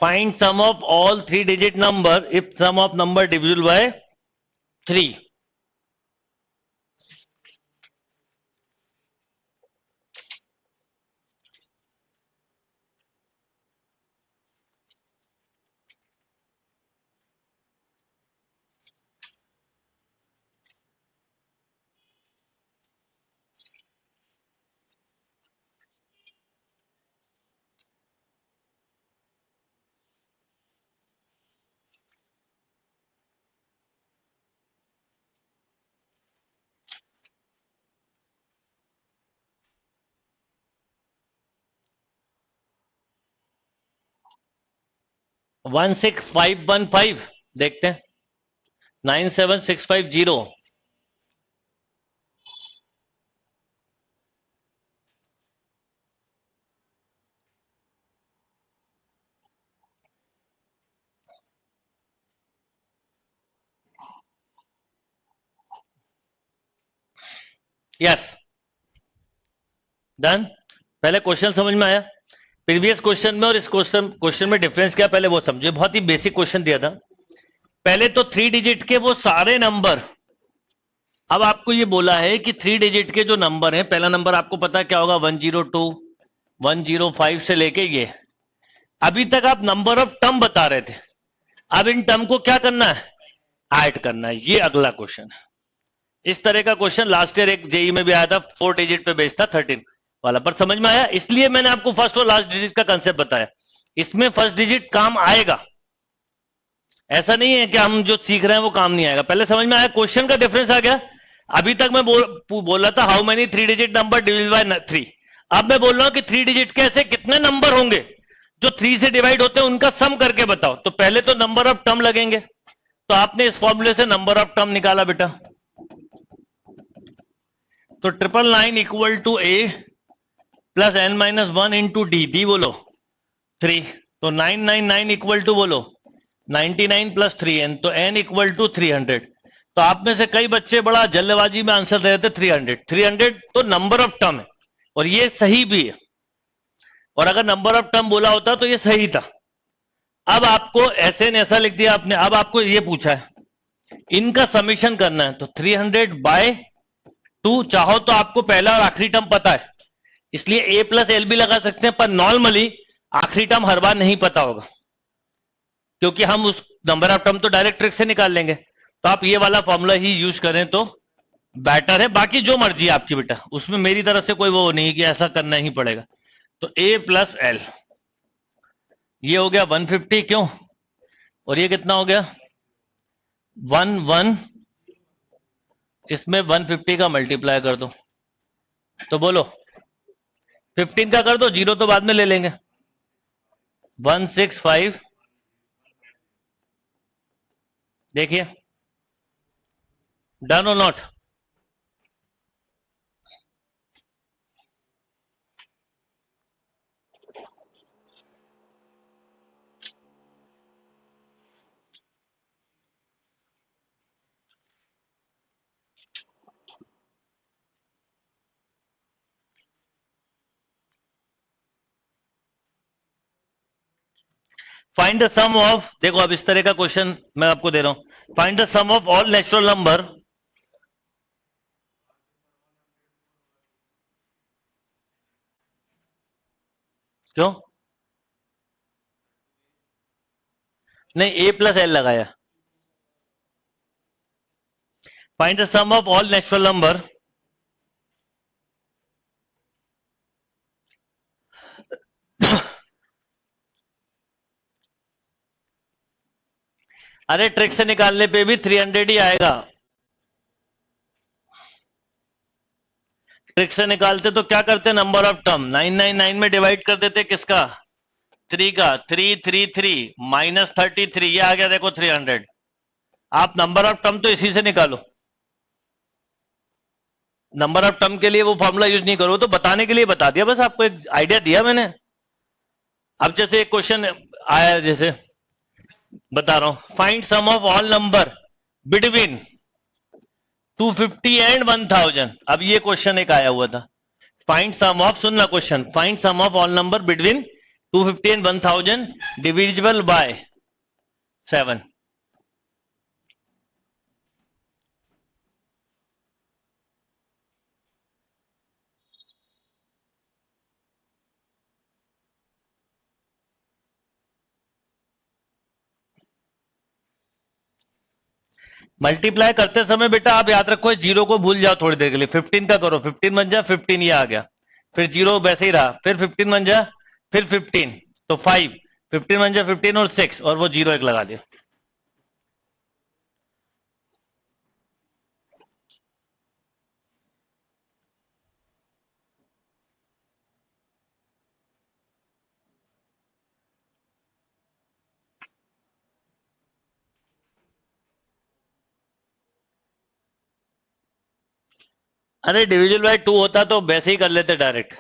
Find sum of all 3 digit number if sum of number divisible by 3. One six five one five देखते हैं, 97650 yes, done. पहले question समझ में आया? Previous question में और इस क्वेश्चन क्वेश्चन में डिफरेंस क्या, पहले वो समझे। बहुत ही बेसिक क्वेश्चन दिया था। पहले तो 3 डिजिट के वो सारे नंबर, अब आपको ये बोला है कि 3 डिजिट के जो नंबर हैं, पहला नंबर आपको पता है क्या होगा, 102, 105 से लेके ये। अभी तक आप नंबर ऑफ टर्म बता रहे थे, अब इन टर्म को क्या करना है, ऐड करना है। ये अगला क्वेश्चन है। इस तरह का क्वेश्चन लास्ट ईयर एक जेई में भी आया था, 4 डिजिट पे बेस्ड था, 13 वाला। पर समझ में आया? इसलिए मैंने आपको फर्स्ट और लास्ट डिजिट का कंसेप्ट बताया। इसमें फर्स्ट डिजिट काम आएगा, ऐसा नहीं है कि हम जो सीख रहे हैं वो काम नहीं आएगा। पहले समझ में आया? क्वेश्चन का डिफरेंस आ गया। अभी तक मैं बोला था how many 3 digit number divide by 3। अब मैं बोल रहा हूं कि 3 डिजिट के ऐसे कितने नंबर होंगे जो 3 से डिवाइड होते हैं, उनका सम करके बताओ। तो पहले तो नंबर ऑफ टर्म लगेंगे, तो आपने इस फॉर्मूले से नंबर ऑफ टर्म निकाला बेटा। तो 999 equal to A plus N minus 1 into D, D बोलो 3। तो 999 इक्वल टू बोलो 99 प्लस 3n, तो n इक्वल टू 300। तो आप में से कई बच्चे बड़ा जल्दबाजी में आंसर दे रहे थे 300। 300 तो नंबर ऑफ टर्म है, और ये सही भी है। और अगर नंबर ऑफ टर्म बोला होता तो ये सही था। अब आपको ऐसे ने ऐसा लिख दिया आपने। अब आपको ये पूछा है इनका समीशन करना है, तो 300/2। चाहो तो आपको पहला और आखिरी टर्म पता है, इसलिए a प्लस एल भी लगा सकते हैं, पर नॉर्मली आखिरी टर्म हर बार नहीं पता होगा, क्योंकि हम उस नंबर ऑफ टर्म तो डायरेक्ट ट्रिक से निकाल लेंगे। तो आप ये वाला फॉर्मूला ही यूज करें तो बेटर है। बाकी जो मर्जी है आपकी बेटा, उसमें मेरी तरफ से कोई वो नहीं कि ऐसा करना ही पड़ेगा। तो a प्लस एल, ये हो गया 150, क्यों? और ये कितना हो गया 1 इसमें 150 का मल्टीप्लाई कर दो, तो बोलो 15 का कर दो, जीरो तो बाद में ले लेंगे। 165, देखिए डन और not. Find the sum of, देखो अब इस तरह का क्वेश्चन मैं आपको दे रहा हूं, find the sum of all natural number. क्यों नहीं, a प्लस एल लगाया? Find the sum of all natural number अरे ट्रिक से निकालने पे भी 300 ही आएगा। ट्रिक से निकालते तो क्या करते, नंबर ऑफ टर्म 999 में डिवाइड कर देते, किसका, 3 का, 333 माइनस 33, ये आ गया देखो 300। आप नंबर ऑफ टर्म तो इसी से निकालो, नंबर ऑफ टर्म के लिए वो फॉर्मूला यूज नहीं करो। तो बताने के लिए बता दिया, बस आपको एक आइडिया दिया मैंने। अब जैसे एक क्वेश्चन आया, जैसे बता रहा हूं, find sum of all number between 250 and 1000। अब ये क्वेश्चन एक आया हुआ था, फाइंड सम ऑफ, सुनना question, find sum of all number between 250 and 1000 divisible by 7। Multiply करते समय बेटा आप याद रखो, इस जीरो को भूल जाओ थोड़ी देर के लिए। 15 का करो, 15 बन जा 15, ये आ गया। फिर जीरो वैसे ही रहा, फिर 15 बन जा, फिर 15, तो 5, 15 बन जा 15 और 6, और वो जीरो एक लगा दिया। अरे डिविजन बाय 2 होता तो वैसे ही कर लेते डायरेक्ट।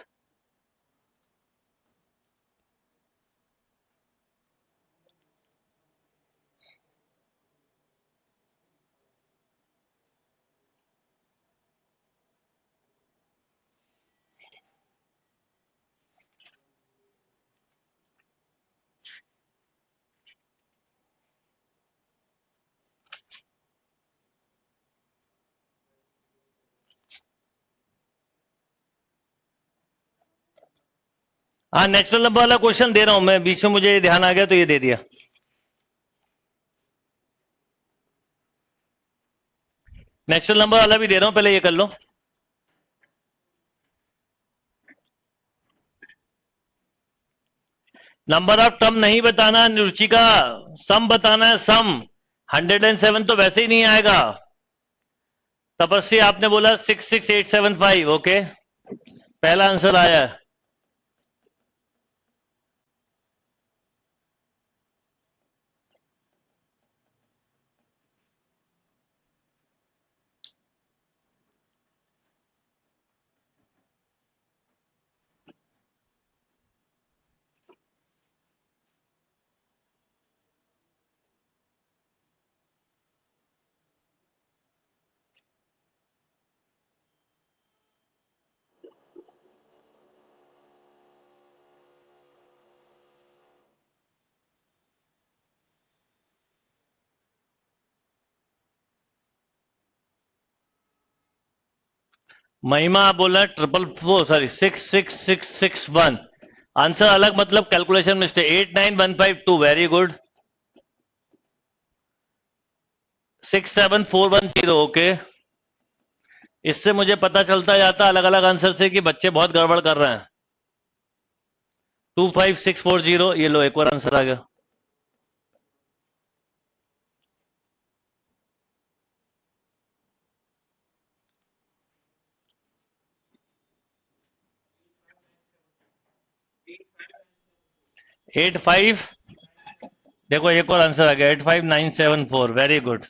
हाँ, नेचुरल नंबर वाला क्वेश्चन दे रहा हूं मैं, बीच में मुझे ध्यान आ गया तो ये दे दिया। नेचुरल नंबर वाला भी दे रहा हूं, पहले ये कर लो। नंबर ऑफ टर्म नहीं बताना रुचिका, सम बताना है, सम। 107 तो वैसे ही नहीं आएगा। तपस्वी आपने बोला 66875, ओके, पहला आंसर आया। महिमा आप बोल रहे हैं 6661। आंसर अलग मतलब calculation mistake. 89152, very good. 67410, okay. इससे मुझे पता चलता जाता अलग अलग आंसर से कि बच्चे बहुत गड़बड़ कर रहे हैं। 25640, ये लो एक और आंसर आ गया। एट फाइव, देखो एक और आंसर आ गया, 85974, वेरी गुड।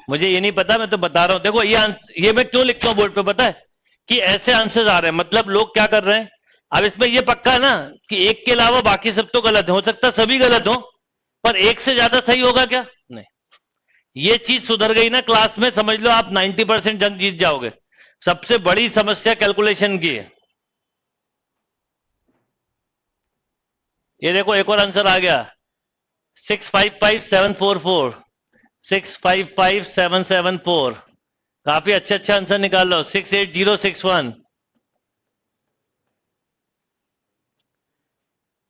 मुझे ये नहीं पता, मैं तो बता रहा हूं। देखो ये मैं क्यों लिखता हूं बोर्ड पे, पता है कि ऐसे आंसर आ रहे हैं, मतलब लोग क्या कर रहे हैं। अब इसमें ये पक्का है ना कि एक के अलावा बाकी सब तो गलत है, हो सकता है सभी गलत हो, पर एक से ज्यादा सही होगा क्या? नहीं। ये चीज सुधर गई ना क्लास में, समझ लो आप 90% जंग जीत जाओगे। सबसे बड़ी समस्या कैलकुलेशन की है। ये देखो एक और आंसर आ गया, 655744, 655774। काफी अच्छे अच्छे आंसर निकाल लो। 68061,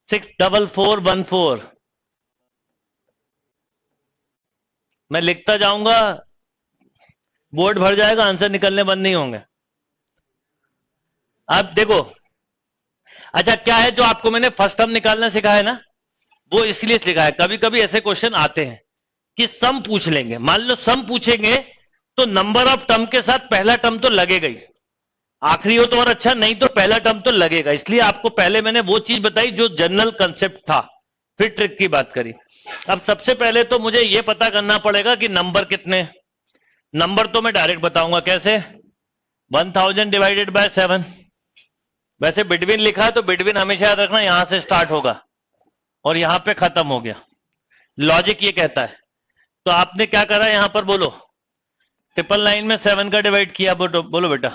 64414। मैं लिखता जाऊंगा, बोर्ड भर जाएगा, आंसर निकलने बंद नहीं होंगे। अब देखो, अच्छा क्या है जो आपको मैंने फर्स्ट टर्म निकालना सिखाया ना, वो इसलिए सिखाया। कभी कभी ऐसे क्वेश्चन आते हैं कि सम पूछ लेंगे, मान लो सम पूछेंगे तो नंबर ऑफ टर्म के साथ पहला टर्म तो लगेगा ही, आखिरी हो तो और अच्छा, नहीं तो पहला टर्म तो लगेगा। इसलिए आपको पहले मैंने वो चीज बताई जो जनरल कंसेप्ट था, फिर ट्रिक की बात करी। अब सबसे पहले तो मुझे यह पता करना पड़ेगा कि नंबर कितने। नंबर तो मैं डायरेक्ट बताऊंगा, कैसे? 1000 डिवाइडेड बाय 7। वैसे बिटवीन लिखा है तो बिटवीन हमेशा याद रखना, यहां से स्टार्ट होगा और यहां पे खत्म हो गया। लॉजिक ये कहता है। तो आपने क्या करा यहां पर, बोलो। 999 में 7 का डिवाइड किया, बोलो बेटा।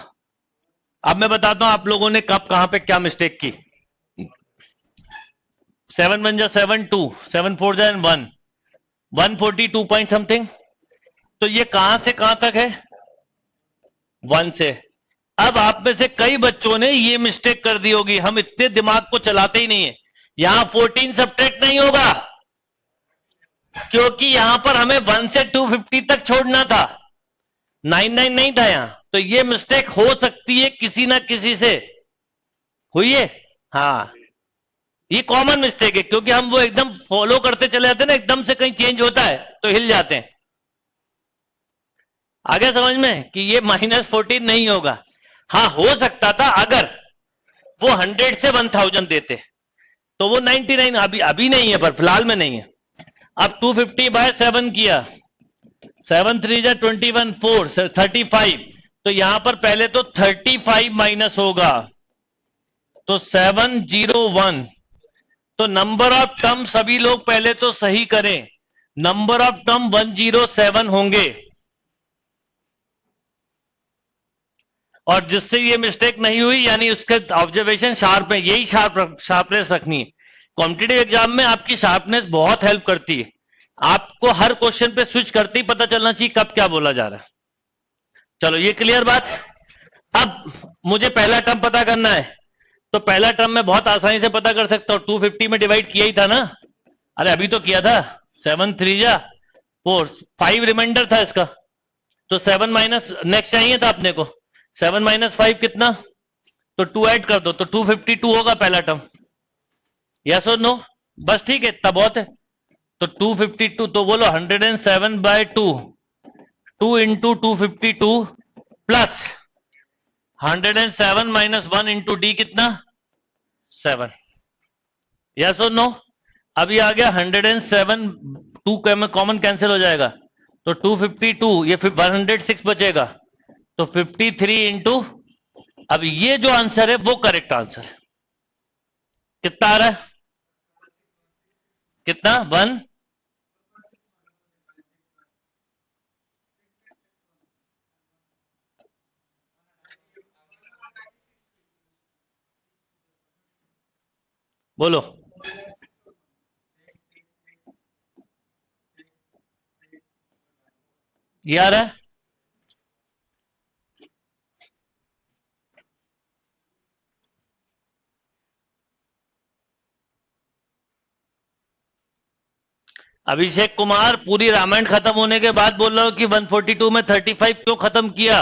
अब मैं बताता हूं आप लोगों ने कब कहां पे क्या मिस्टेक की। 7 1 जा 7 2, 7 4 जा 1, 142 पॉइंट समथिंग। तो ये कहां से कहां तक है? 1 से। अब आप में से कई बच्चों ने ये मिस्टेक कर दी होगी, हम इतने दिमाग को चलाते ही नहीं है। यहां 14 सब्ट्रैक्ट नहीं होगा, क्योंकि यहां पर हमें 1 से 250 तक छोड़ना था, 99 नहीं था यहां। तो ये मिस्टेक हो सकती है किसी ना किसी से हुई है। हाँ, ये कॉमन मिस्टेक है, क्योंकि हम वो एकदम फॉलो करते चले जाते हैं ना, एकदम से कहीं चेंज होता है तो हिल जाते हैं। आगे समझ में कि ये -14 नहीं होगा। हाँ, हो सकता था अगर वो 100 से 1000 देते तो वो 99, अभी नहीं है, पर फिलहाल में नहीं है। अब 250 बाय 7 किया, 7 3 जा 21, 4 35। तो यहां पर पहले तो 35 माइनस होगा, तो 701। तो नंबर ऑफ टर्म सभी लोग पहले तो सही करें, नंबर ऑफ टर्म 107 होंगे। और जिससे ये मिस्टेक नहीं हुई, यानी उसके ऑब्जर्वेशन शार्प है, यही शार्पनेस रखनी है। कॉम्पिटिटिव एग्जाम में आपकी शार्पनेस बहुत हेल्प करती है। आपको हर क्वेश्चन पे स्विच करते ही पता चलना चाहिए कब क्या बोला जा रहा है। चलो ये क्लियर बात। अब मुझे पहला टर्म पता करना है, तो पहला टर्म में बहुत आसानी से पता कर सकता हूं, 250 में डिवाइड किया ही था ना, अरे अभी तो किया था, 7 3 जा 4, 5 रिमाइंडर था इसका, तो 7 माइनस नेक्स्ट चाहिए था अपने को, 7 माइनस 5 कितना, तो 2 ऐड कर दो तो 252 होगा पहला टर्म, यस और नो, बस ठीक है, इतना बहुत है। तो 252 तो बोलो 107/2, 2 into 252 plus 107 minus 1 into D कितना, 7, यस और नो। अब ये आ गया 107, 2 कॉमन कैंसिल हो जाएगा, तो 252, ये 106 बचेगा, तो 53 इंटू, अब ये जो आंसर है वो करेक्ट आंसर है। कितना आ रहा है, कितना, 1, बोलो, ये आ रहा है, अभिषेक कुमार पूरी रामायण खत्म होने के बाद बोल रहा हो कि 142 में 35 क्यों खत्म किया,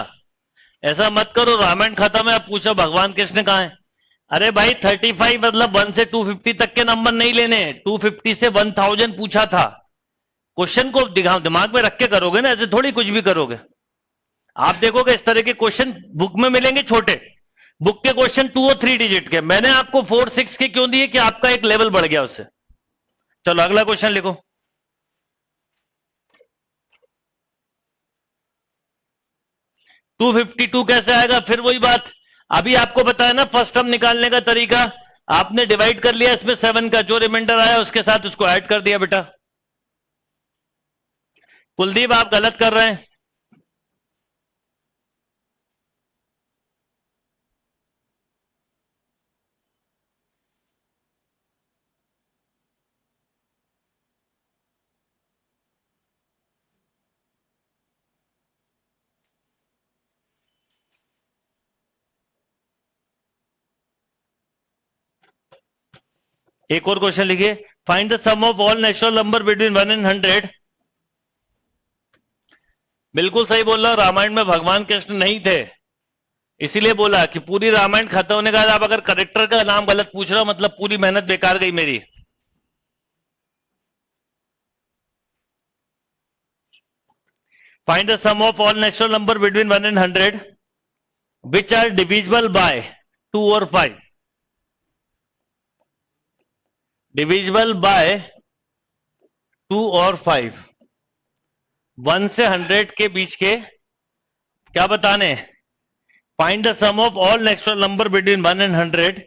ऐसा मत करो, रामायण खत्म है, अब पूछो भगवान कृष्ण कहां है। अरे भाई 35 मतलब 1 से 250 तक के नंबर नहीं लेने, 250 से 1000 पूछा था, क्वेश्चन को दिमाग में रख के करोगे ना, ऐसे थोड़ी कुछ भी करोगे। आप देखोगे इस तरह के क्वेश्चन बुक में मिलेंगे छोटे, बुक के क्वेश्चन 2 और 3 डिजिट के, मैंने आपको 4 6 के क्यों दिए कि आपका एक लेवल बढ़ गया उससे। चलो अगला क्वेश्चन लिखो। 252 कैसे आएगा, फिर वही बात, अभी आपको बताया ना फर्स्ट टर्म निकालने का तरीका, आपने डिवाइड कर लिया इसमें 7 का, जो रिमाइंडर आया उसके साथ उसको ऐड कर दिया बेटा। कुलदीप आप गलत कर रहे हैं, एक और क्वेश्चन लिखिए, find the sum of all natural number between 1 and 100। बिल्कुल सही बोल रहा, रामायण में भगवान कृष्ण नहीं थे, इसीलिए बोला कि पूरी रामायण खत्म होने के बाद आप अगर करेक्टर का नाम गलत पूछ रहे हो मतलब पूरी मेहनत बेकार गई मेरी। Find the sum of all natural number between 1 and 100 which are divisible by 2 और 5, डिविजिबल बाय 2 और 5, 1 से 100 के बीच के क्या बताने, find the sum of all natural number between 1 and 100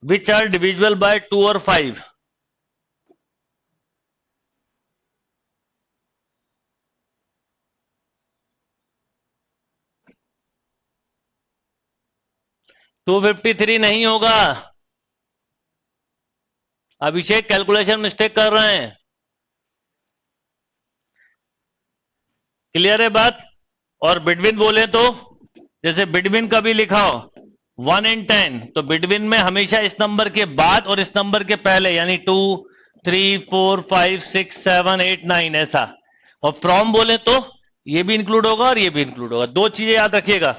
which are divisible by 2 और 5। 253 नहीं होगा, अभिषेक कैलकुलेशन मिस्टेक कर रहे हैं, क्लियर है बात। और बिटवीन बोले तो जैसे बिटवीन का भी लिखा हो 1 एंड 10, तो बिटवीन में हमेशा इस नंबर के बाद और इस नंबर के पहले, यानी 2 3 4 5 6 7 8 9 ऐसा। और फ्रॉम बोले तो ये भी इंक्लूड होगा और ये भी इंक्लूड होगा। दो चीजें याद रखिएगा,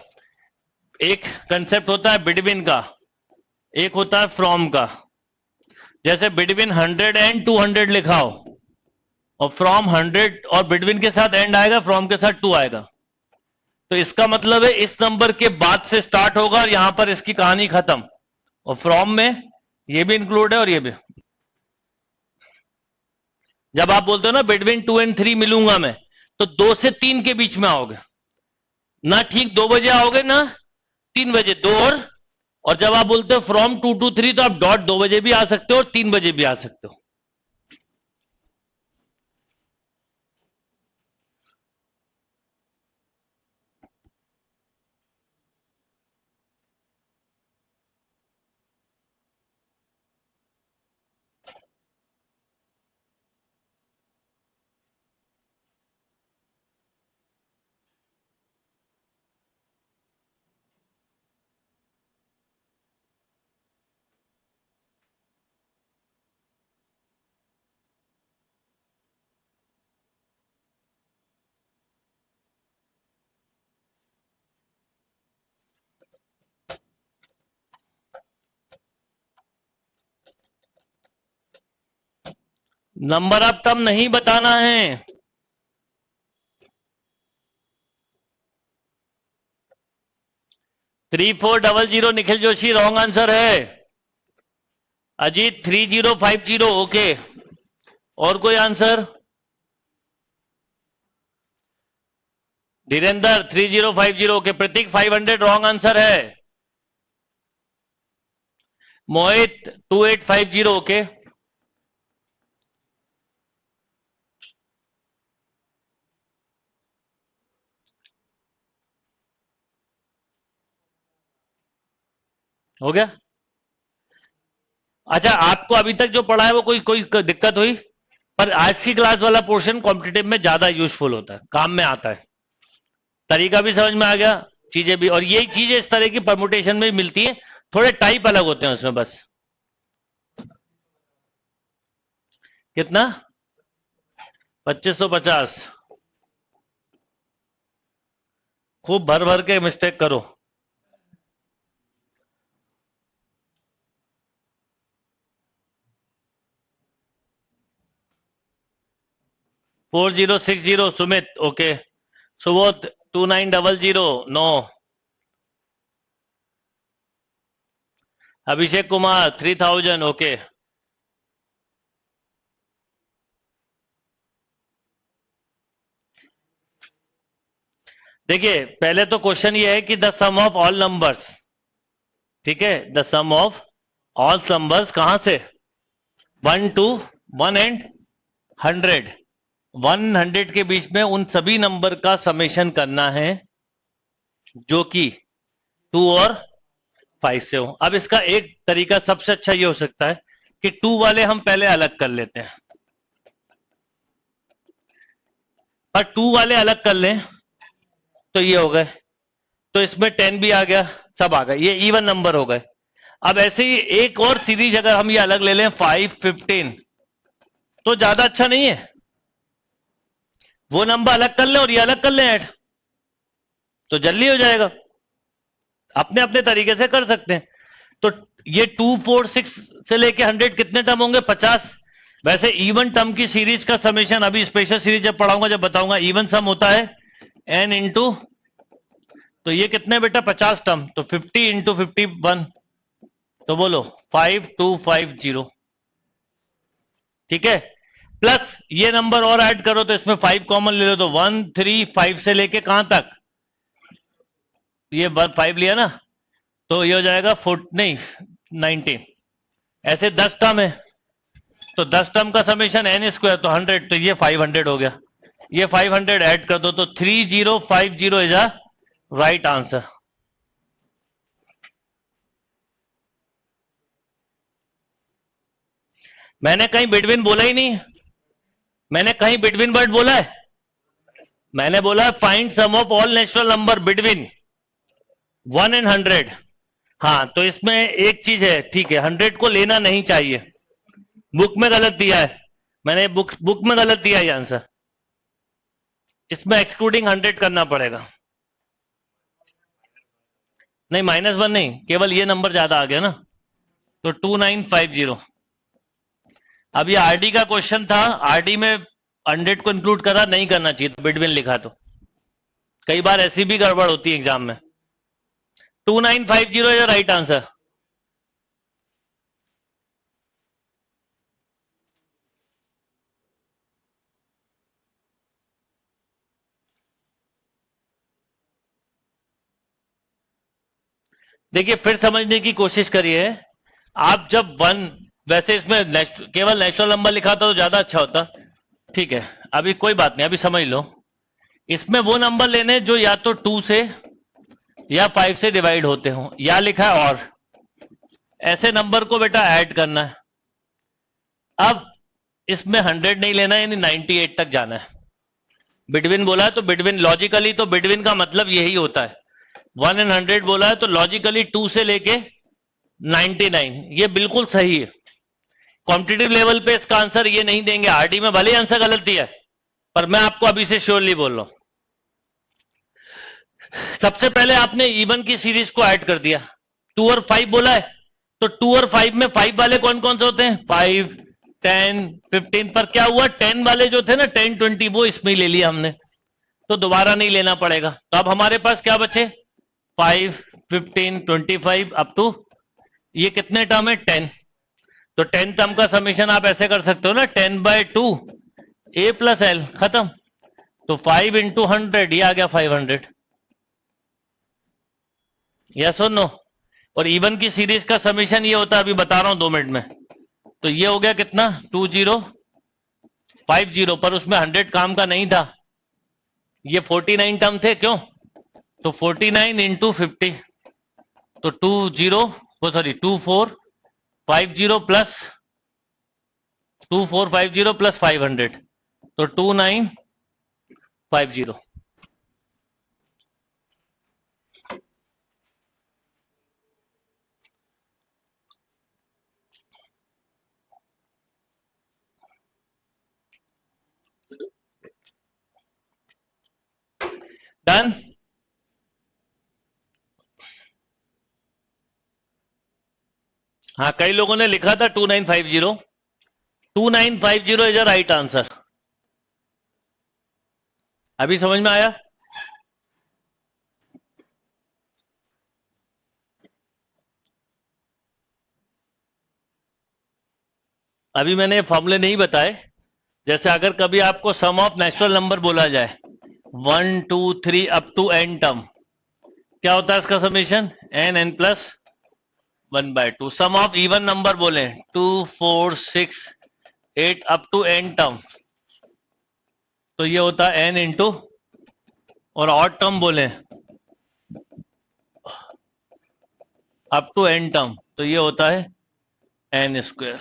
एक कंसेप्ट होता है बिटवीन का, एक होता है फ्रॉम का। जैसे बिटवीन 100 एंड 200 लिखा हो और फ्रॉम 100 और बिटवीन के साथ एंड आएगा, फ्रॉम के साथ 2 आएगा, तो इसका मतलब है इस नंबर के बाद से स्टार्ट होगा और यहां पर इसकी कहानी खत्म। और फ्रॉम में ये भी इंक्लूड है और ये भी। जब आप बोलते हो ना बिटवीन 2 एंड 3 मिलूंगा मैं, तो 2 से 3 के बीच में आओगे ना, ठीक 2 बजे आओगे ना 3 बजे, दो और जब आप बोलते हो फ्रॉम 2 to 3 तो आप डॉट 2 बजे भी आ सकते हो और 3 बजे भी आ सकते हो। नंबर ऑफ टर्म नहीं बताना है। 3400 निखिल जोशी रॉन्ग आंसर है। अजीत 3050 ओके। और कोई आंसर? धीरेन्द्र 3050 ओके। प्रतीक 500 रॉन्ग आंसर है। मोहित 2850 ओके। हो गया। अच्छा, आपको अभी तक जो पढ़ा है वो कोई कोई दिक्कत हुई? पर आज की क्लास वाला पोर्शन कॉम्पिटिटिव में ज्यादा यूजफुल होता है, काम में आता है। तरीका भी समझ में आ गया, चीजें भी, और यही चीजें इस तरह की परमुटेशन में मिलती है। थोड़े टाइप अलग होते हैं उसमें बस। कितना? 2550। खूब भर भर के मिस्टेक करो। Four 4060 Sumit okay. Subodh 2900 no. Abhishek Kumar 3000 okay. देखिए, पहले तो क्वेश्चन ये है कि the sum of all numbers, ठीक है, the sum of all numbers कहां से? 1 to 1 and 100, 100 के बीच में उन सभी नंबर का समेशन करना है जो कि 2 और 5 से हो। अब इसका एक तरीका सबसे अच्छा ये हो सकता है कि 2 वाले हम पहले अलग कर लेते हैं, पर 2 वाले अलग कर लें तो ये हो गए, तो इसमें 10 भी आ गया, सब आ गए, ये इवन नंबर हो गए। अब ऐसे ही एक और सीरीज अगर हम ये अलग ले लें 5, 15, तो ज्यादा अच्छा नहीं है? वो नंबर अलग कर ले और ये अलग कर ले ऐड, तो जल्दी हो जाएगा। अपने अपने तरीके से कर सकते हैं। तो ये 2, 4, 6 से लेके 100 कितने टर्म होंगे? 50। वैसे इवन टर्म की सीरीज का समेशन अभी स्पेशल सीरीज जब पढ़ाऊंगा, जब बताऊंगा, इवन सम होता है n इंटू, तो ये कितने बेटा? 50 टर्म, तो 50 इंटू 51, तो बोलो 5250, ठीक है। प्लस ये नंबर और ऐड करो तो इसमें 5 कॉमन ले लो, तो 1, 3, 5 से लेके कहां तक? ये 5 लिया ना, तो ये हो जाएगा 19। ऐसे 10 टर्म है, तो 10 टर्म का समेशन n स्क्वायर, तो 100, तो ये 500 हो गया। ये 500 ऐड कर दो, तो 3050 इज अ राइट आंसर। मैंने कहीं बिटवीन बोला ही नहीं, मैंने कहीं बिटवीन वर्ड बोला है? मैंने बोला find sum of all natural number between 1 and 100। हाँ, तो इसमें एक चीज है, ठीक है, 100 को लेना नहीं चाहिए, बुक में गलत दिया है, मैंने बुक में गलत दिया है आंसर, इसमें एक्सक्लूडिंग 100 करना पड़ेगा। नहीं, -1 नहीं, केवल ये नंबर ज्यादा आ गया ना, तो 2950। अब ये आरडी का क्वेश्चन था, आरडी में 100 को इंक्लूड करा, नहीं करना चाहिए, तो बिटवीन लिखा, तो कई बार ऐसी भी गड़बड़ होती है एग्जाम में। 2950 इज राइट आंसर। देखिए, फिर समझने की कोशिश करिए। आप जब 1, वैसे इसमें केवल नेचुरल नंबर लिखा था तो ज्यादा अच्छा होता, ठीक है, अभी कोई बात नहीं, अभी समझ लो। इसमें वो नंबर लेने जो या तो 2 से या 5 से डिवाइड होते हो, या लिखा है और ऐसे नंबर को बेटा ऐड करना है। अब इसमें 100 नहीं लेना, यानी 98 तक जाना है। बिटवीन बोला है तो बिटवीन, लॉजिकली तो बिटवीन का मतलब यही होता है। 1 and 100 बोला है तो लॉजिकली 2 से लेके 99, ये बिल्कुल सही है। कॉम्पिटिटिव लेवल पे इसका आंसर ये नहीं देंगे, आरडी में भले ही आंसर गलत दिया है, पर मैं आपको अभी से श्योरली बोल रहा हूं। सबसे पहले आपने इवन की सीरीज को ऐड कर दिया, 2 और 5 बोला है, तो 2 और 5 में 5 वाले कौन कौन से होते हैं? 5, 10 15 पर क्या हुआ, 10 वाले जो थे ना 10 20 वो इसमें ही ले लिया हमने, तो दोबारा नहीं लेना पड़ेगा। तो अब हमारे पास क्या बचे 5 15 25 अप टू ये कितने टर्म है 10। तो 10 टर्म का समीशन आप ऐसे कर सकते हो ना 10/2 a प्लस एल, खत्म। तो 5 इंटू 100 ये आ गया 500। यस और नो। और इवन की सीरीज का समीशन ये होता है, अभी बता रहा हूं 2 मिनट में। तो ये हो गया कितना 2050, पर उसमें 100 काम का नहीं था, ये 49 टर्म थे, क्यों? तो 49 इंटू 50, तो 2450 प्लस 2450 प्लस 500, तो 2950। डन। हाँ, कई लोगों ने लिखा था 2950। 2950 इज अ राइट आंसर। अभी समझ में आया? अभी मैंने फॉर्मूले नहीं बताए। जैसे अगर कभी आपको सम ऑफ नेचुरल नंबर बोला जाए 1 2 3 अप टू n टर्म, क्या होता है इसका summation n plus 1/2। Sum of even number बोले 2 4 6 8 अप टू n टर्म, तो ये होता है n इंटू, और ऑड टर्म बोले अप टू n टर्म, तो ये होता है n स्क्वायर।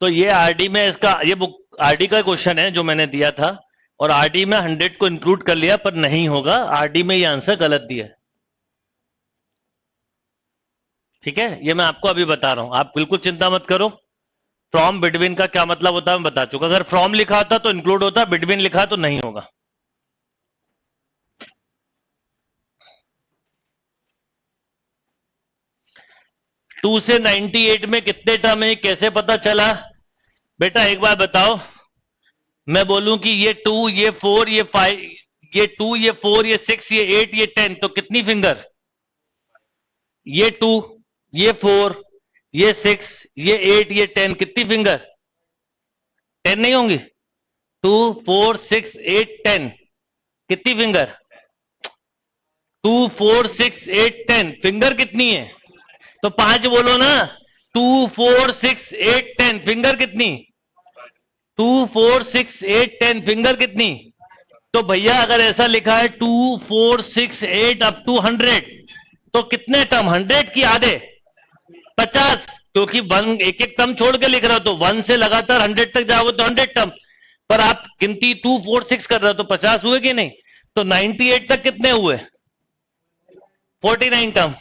तो ये आरडी में इसका, ये बुक आरडी का क्वेश्चन है जो मैंने दिया था, और आरडी में 100 को इंक्लूड कर लिया, पर नहीं होगा, आरडी में ये आंसर गलत दिया है। ठीक है, ये मैं आपको अभी बता रहा हूं, आप बिल्कुल चिंता मत करो। फ्रॉम बिटवीन का क्या मतलब होता है मैं बता चुका। अगर फ्रॉम लिखा होता तो इंक्लूड होता, बिटवीन लिखा तो नहीं होगा। टू से 98 में कितने टर्म है कैसे पता चला? बेटा एक बार बताओ, मैं बोलूं कि ये 2 ये 4 ये 5, ये 2 ये 4 ये 6 ये 8 ये 10, तो कितनी फिंगर? ये 2 ये 4 ये 6 ये 8 ये 10, कितनी फिंगर? 10 नहीं होंगी? 2 4 6 8 10, कितनी फिंगर? 2 4 6 8 10, फिंगर कितनी है? तो 5 बोलो ना। 2 4 6 8 10, फिंगर कितनी? 2 4 6 8 10, फिंगर कितनी? तो भैया अगर ऐसा लिखा है 2 4 6 8 अप टू 100, तो कितने टर्म? 100 की आधे 50, क्योंकि वन एक एक टर्म छोड़ के लिख रहे हो, तो 1 से लगातार 100 तक जाओगे तो 100 टर्म, पर आप गिनती 2 4 6 कर रहे हो, तो 50 हुए कि नहीं? तो 98 तक कितने हुए? 49 टर्म।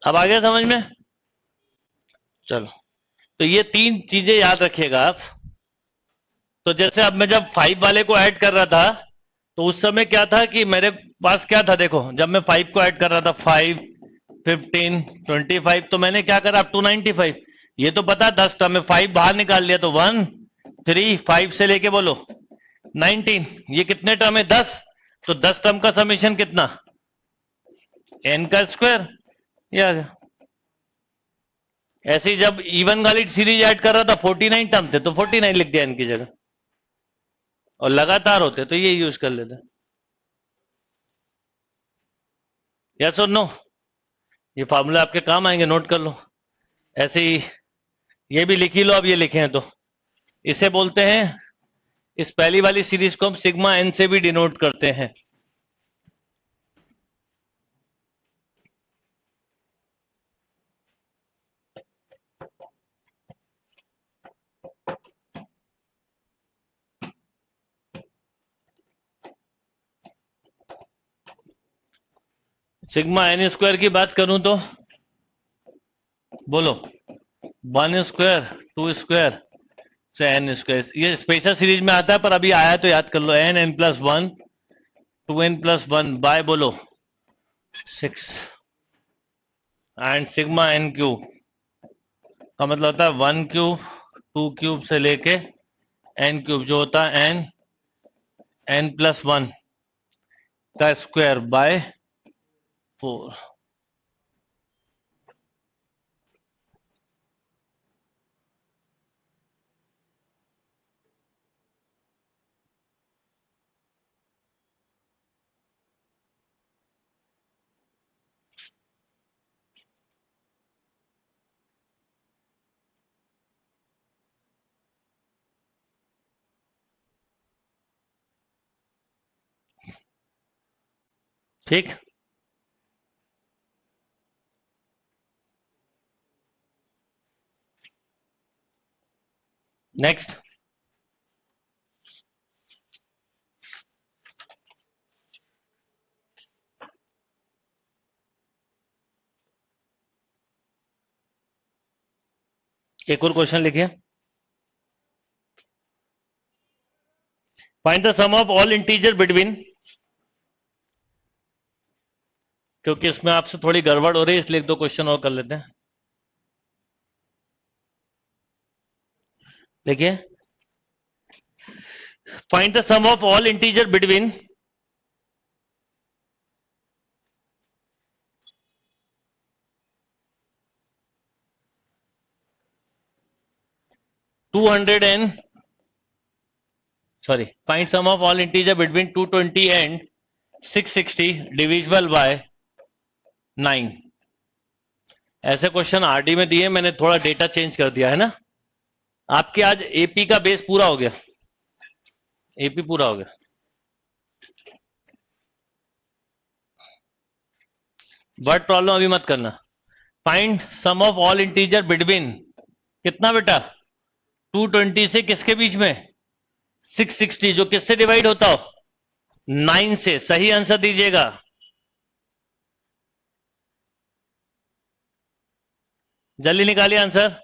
अब आ गया समझ में? चलो, तो ये 3 चीजें याद रखिएगा आप। तो जैसे अब मैं जब 5 वाले को ऐड कर रहा था, तो उस समय क्या था कि मेरे पास क्या था, देखो जब मैं 5 को ऐड कर रहा था 5 15 25, तो मैंने क्या करा 295, ये तो पता 10 टर्म में 5 बाहर निकाल लिया, तो 1 3 5 से लेके बोलो 19, ये कितने टर्म है 10, तो 10 टर्म का समीशन कितना? n का स्क्वायर। ये आ गया। ऐसे ही जब इवन वाली सीरीज ऐड कर रहा था 49 टर्म थे, तो 49 लिख दिया इनकी जगह, और लगातार होते तो ये यूज कर लेते। यस और नो? ये फार्मूला आपके काम आएंगे, नोट कर लो। ऐसे ही ये भी लिख ही लो, अब ये लिखे हैं तो इसे बोलते हैं, इस पहली वाली सीरीज को हम सिग्मा एन से भी डिनोट करते हैं। सिग्मा एन स्क्वायर की बात करूं तो बोलो, 1 स्क्वायर 2 स्क्वायर से एन स्क्वायर, ये स्पेशल सीरीज में आता है पर अभी आया तो याद कर लो, n+1 2n+1 बाय बोलो 6 एंड सिग्मा एन क्यूब का मतलब होता है 1 क्यूब 2 क्यूब से लेके n क्यूब जो होता है n+1 का स्क्वायर बाय 4। ठीक, नेक्स्ट। एक और क्वेश्चन लिखिए, find the sum of all integer between, क्योंकि इसमें आपसे थोड़ी गड़बड़ हो रही है इसलिए 1-2 क्वेश्चन और कर लेते हैं। देखिए, find the sum of all integer between 200 and find sum of all integer between 220 and 660 divisible by 9। ऐसे क्वेश्चन आरडी में दिए, मैंने थोड़ा डेटा चेंज कर दिया है ना। आपके आज एपी का बेस पूरा हो गया, एपी पूरा हो गया। वर्ड प्रॉब्लम अभी मत करना। Find sum of all integer between कितना बेटा, 220 से किसके बीच में, 660, जो किससे डिवाइड होता हो, 9 से। सही आंसर दीजिएगा। जल्दी निकालिए आंसर।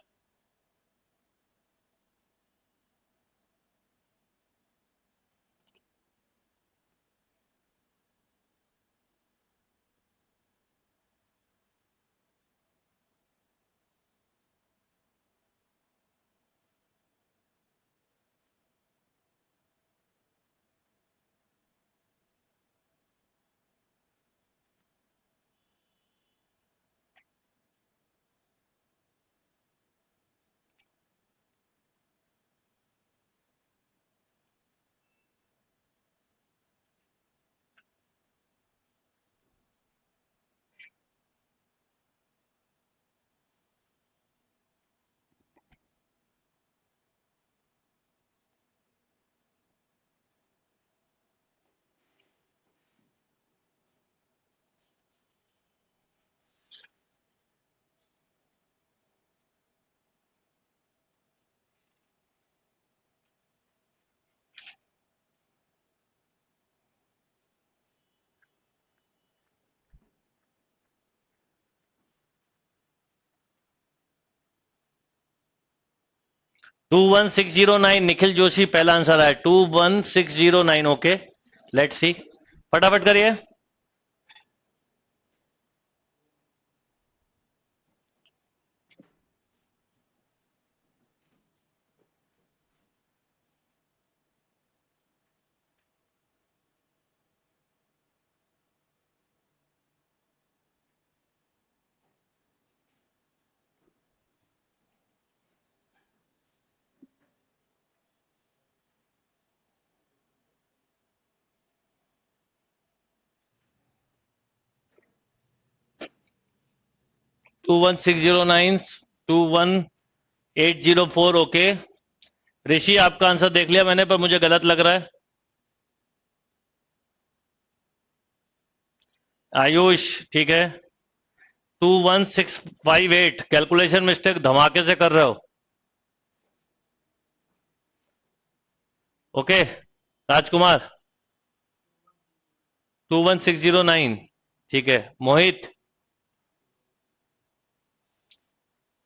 टू 21609 निखिल जोशी पहला आंसर है, 21609। ओके, लेट्स सी, फटाफट करिए। टू 21609 21804। ओके, ऋषि आपका आंसर देख लिया मैंने, पर मुझे गलत लग रहा है। आयुष ठीक है, 21658, कैलकुलेशन मिस्टेक धमाके से कर रहे हो। ओके, राजकुमार 21609, ठीक है मोहित,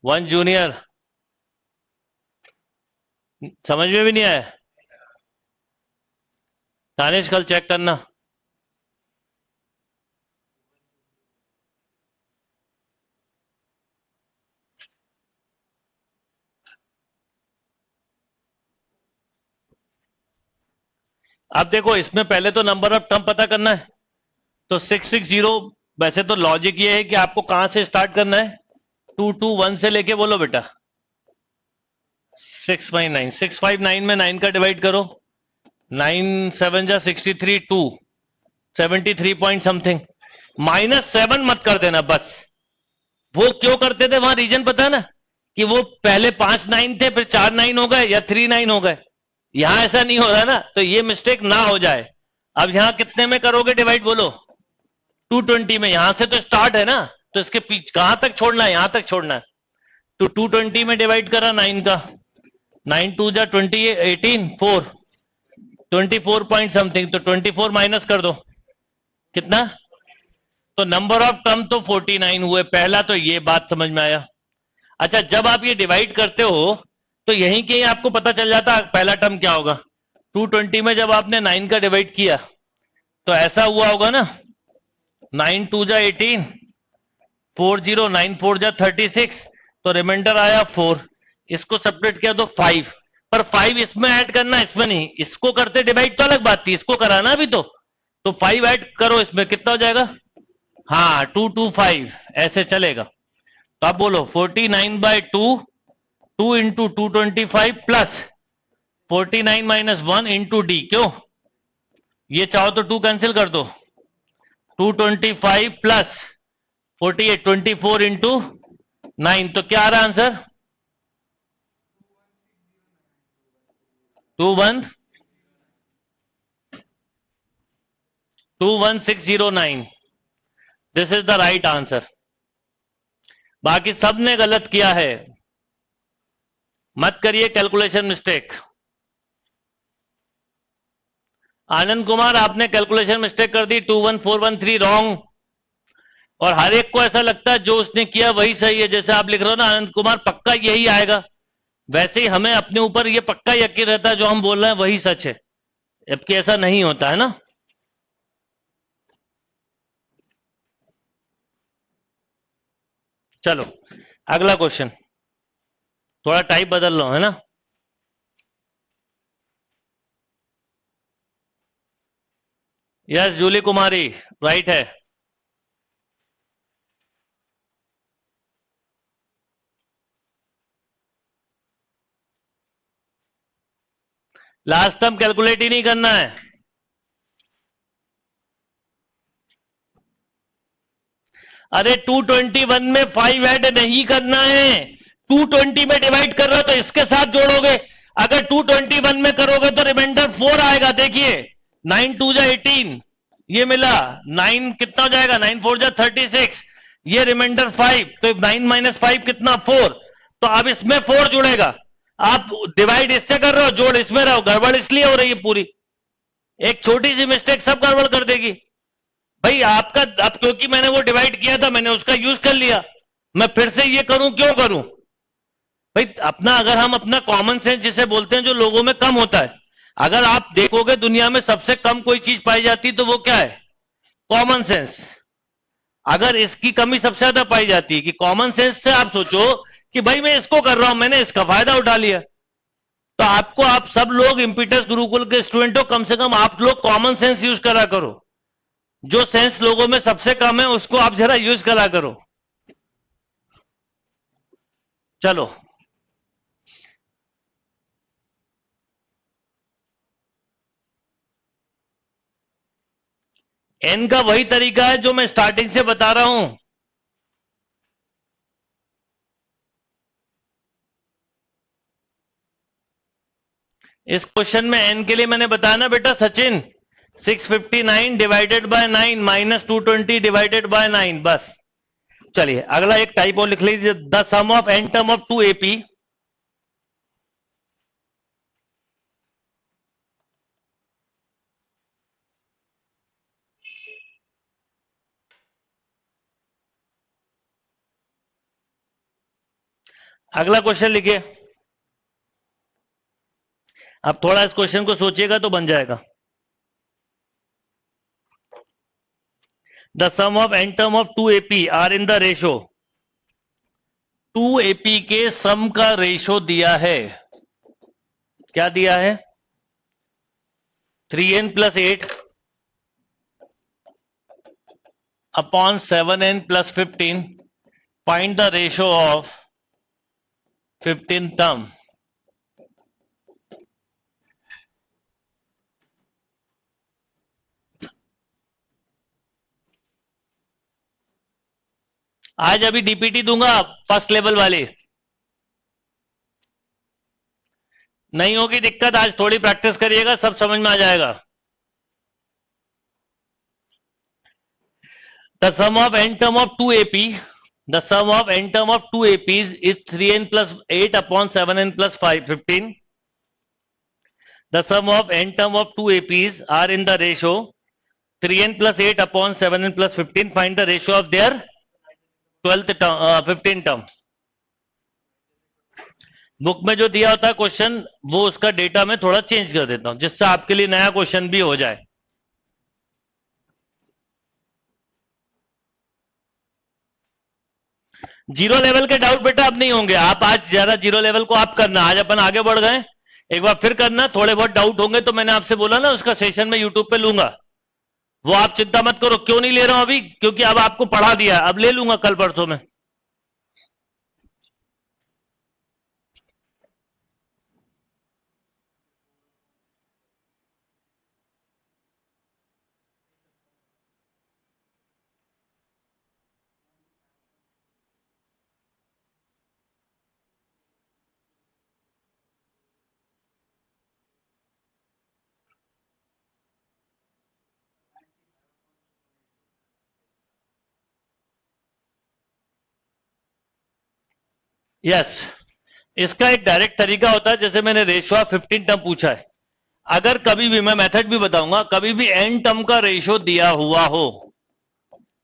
1 जूनियर, समझ में भी नहीं आया? दानिश कल चेक करना। अब देखो इसमें पहले तो नंबर ऑफ टर्म पता करना है, तो 660, वैसे तो लॉजिक ये है कि आपको कहां से स्टार्ट करना है, 221 से लेके बोलो बेटा 659, 659 में 9 का डिवाइड करो, 9 7 जा 63, 2 73 पॉइंट समथिंग, -7 मत कर देना बस। वो क्यों करते थे वहां रीजन पता है ना, कि वो पहले 5 9 थे फिर 4 9 हो गए या 3 9 हो गए, यहां ऐसा नहीं हो रहा ना, तो ये मिस्टेक ना हो जाए। अब यहां कितने में करोगे डिवाइड बोलो, 220 में, यहां से तो स्टार्ट है ना, तो इसके पीछे कहां तक छोड़ना है, यहां तक छोड़ना है, तो 220 में डिवाइड करा 9 का, 9 2 जा 20 18 4 24 पॉइंट समथिंग, तो 24 माइनस कर दो, कितना, तो नंबर ऑफ टर्म तो 49 हुए, पहला तो ये बात समझ में आया। अच्छा जब आप ये डिवाइड करते हो तो यहीं के ही आपको पता चल जाता पहला टर्म क्या होगा। 220 में जब आपने 9 का डिवाइड किया तो ऐसा हुआ होगा ना, 9 2 जा 18, 40 9 4 जा 36, तो रिमाइंडर आया 4, इसको सेपरेट किया तो 5, पर 5 इसमें ऐड करना, इसमें नहीं, इसको करते डिवाइड तो अलग बात थी, इसको कराना अभी तो 5 ऐड करो इसमें, कितना हो जाएगा, हाँ 225 ऐसे चलेगा। तो आप बोलो 49/2, 2 into 225 plus 49 minus 1 into D, क्यों, ये चाहो तो 2 कैंसिल कर दो, 225 प्लस 48, 24 इंटू 9, तो क्या आ रहा answer, 21609, this is the right answer. बाकी सबने गलत किया है, मत करिए कैलकुलेशन मिस्टेक। आनंद कुमार आपने कैलकुलेशन मिस्टेक कर दी, 21413 रॉन्ग, और हर एक को ऐसा लगता है जो उसने किया वही सही है, जैसे आप लिख रहे हो ना आनंद कुमार, पक्का यही आएगा, वैसे ही हमें अपने ऊपर ये पक्का यकीन रहता है जो हम बोल रहे हैं वही सच है, जबकि ऐसा नहीं होता है ना। चलो अगला क्वेश्चन, थोड़ा टाइप बदल लो है ना। यस जूली कुमारी राइट है। लास्ट टर्म कैलकुलेट ही नहीं करना है, अरे 221 में 5 ऐड नहीं करना है, 220 में डिवाइड कर रहे हो तो इसके साथ जोड़ोगे, अगर 221 में करोगे तो रिमाइंडर 4 आएगा, देखिए 9 2 जा 18, ये मिला 9 कितना हो जाएगा, 9 4 जा 36, ये रिमाइंडर 5, तो 9 माइनस 5 कितना 4, तो अब इसमें 4 जुड़ेगा, आप डिवाइड इससे कर रहे हो, जोड़ इसमें रहो, गड़बड़ इसलिए हो रही है पूरी, एक छोटी सी मिस्टेक सब गड़बड़ कर देगी। भाई आपका, अब क्योंकि मैंने वो डिवाइड किया था मैंने उसका यूज कर लिया, मैं फिर से ये करूं क्यों करूं, भाई अपना, अगर हम अपना कॉमन सेंस जिसे बोलते हैं जो लोगों में कम होता है, अगर आप देखोगे दुनिया में सबसे कम कोई चीज पाई जाती है तो वो क्या है, कॉमन सेंस। अगर इसकी कमी सबसे ज्यादा पाई जाती है कि कॉमन सेंस से आप सोचो कि भाई मैं इसको कर रहा हूं, मैंने इसका फायदा उठा लिया, तो आपको, आप सब लोग इम्पीटस गुरुकुल के स्टूडेंट हो, कम से कम आप लोग कॉमन सेंस यूज करा करो, जो सेंस लोगों में सबसे कम है उसको आप जरा यूज करा करो। चलो एन का वही तरीका है जो मैं स्टार्टिंग से बता रहा हूं, इस क्वेश्चन में एन के लिए मैंने बताया ना बेटा Sachin, 659 divided by 9 minus 220 divided by 9, बस। चलिए अगला एक टाइप और लिख लीजिए, the sum of N term of 2 AP अगला क्वेश्चन लिखिए। अब थोड़ा इस क्वेश्चन को सोचिएगा तो बन जाएगा। The sum of N term of 2AP are in the ratio, 2AP के सम का रेशो दिया है। क्या दिया है? 3n + 8 upon 7n + 15, find the ratio of 15 term. आज अभी डीपीटी दूंगा फर्स्ट लेवल वाली, नहीं होगी दिक्कत, आज थोड़ी प्रैक्टिस करिएगा, सब समझ में आ जाएगा। The sum of n term of 2AP, the sum of n term of 2APs is 3n + 8 upon 7n + 15. The sum of n term of 2APs are in the ratio 3n + 8 upon 7n + 15. Find the ratio of their 12th term, 15 term. Book में जो दिया होता है question, वो उसका data में थोड़ा change कर देता हूं, जिससे आपके लिए नया क्वेश्चन भी हो जाए। जीरो लेवल के डाउट बेटा अब नहीं होंगे। आप आज ज्यादा जीरो लेवल को आप करना, आज अपन आगे बढ़ गए, एक बार फिर करना। थोड़े बहुत डाउट होंगे तो मैंने आपसे बोला ना, उसका सेशन में यूट्यूब पे लूंगा, वो आप चिंता मत करो। क्यों नहीं ले रहा हूं अभी? क्योंकि अब आपको पढ़ा दिया, अब ले लूंगा कल परसों में। यस, इसका एक डायरेक्ट तरीका होता है, जैसे मैंने रेशो ऑफ 15 टर्म पूछा है। अगर कभी भी, मैं मेथड भी बताऊंगा, कभी भी एन टर्म का रेशो दिया हुआ हो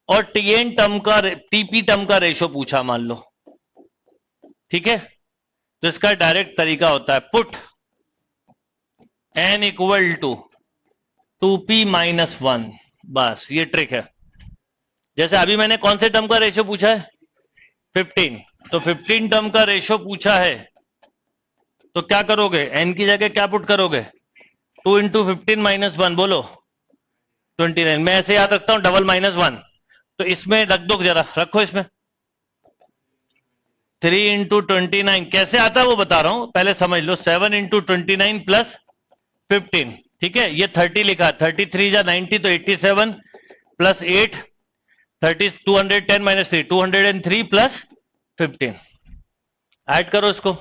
और टीएन टर्म का, टीपी टर्म का रेशो पूछा मान लो, ठीक है, तो इसका डायरेक्ट तरीका होता है पुट n = 2p - 1। बस ये ट्रिक है। जैसे अभी मैंने कौन से टर्म का रेशो पूछा है? 15। तो 15 टर्म का रेशो पूछा है, तो क्या करोगे? n की जगह क्या पुट करोगे? 2 × 15 - 1, बोलो 29। मैं ऐसे याद रखता हूं, डबल -1, तो इसमें रख दो, जरा रखो इसमें। 3 × 29 कैसे आता है वो बता रहा हूं, पहले समझ लो। 7 × 29 + 15, ठीक है, ये 30 लिखा, 33 या 90, तो 87 + 8 30, 210 - 3 203 + 15। ऐड करो इसको,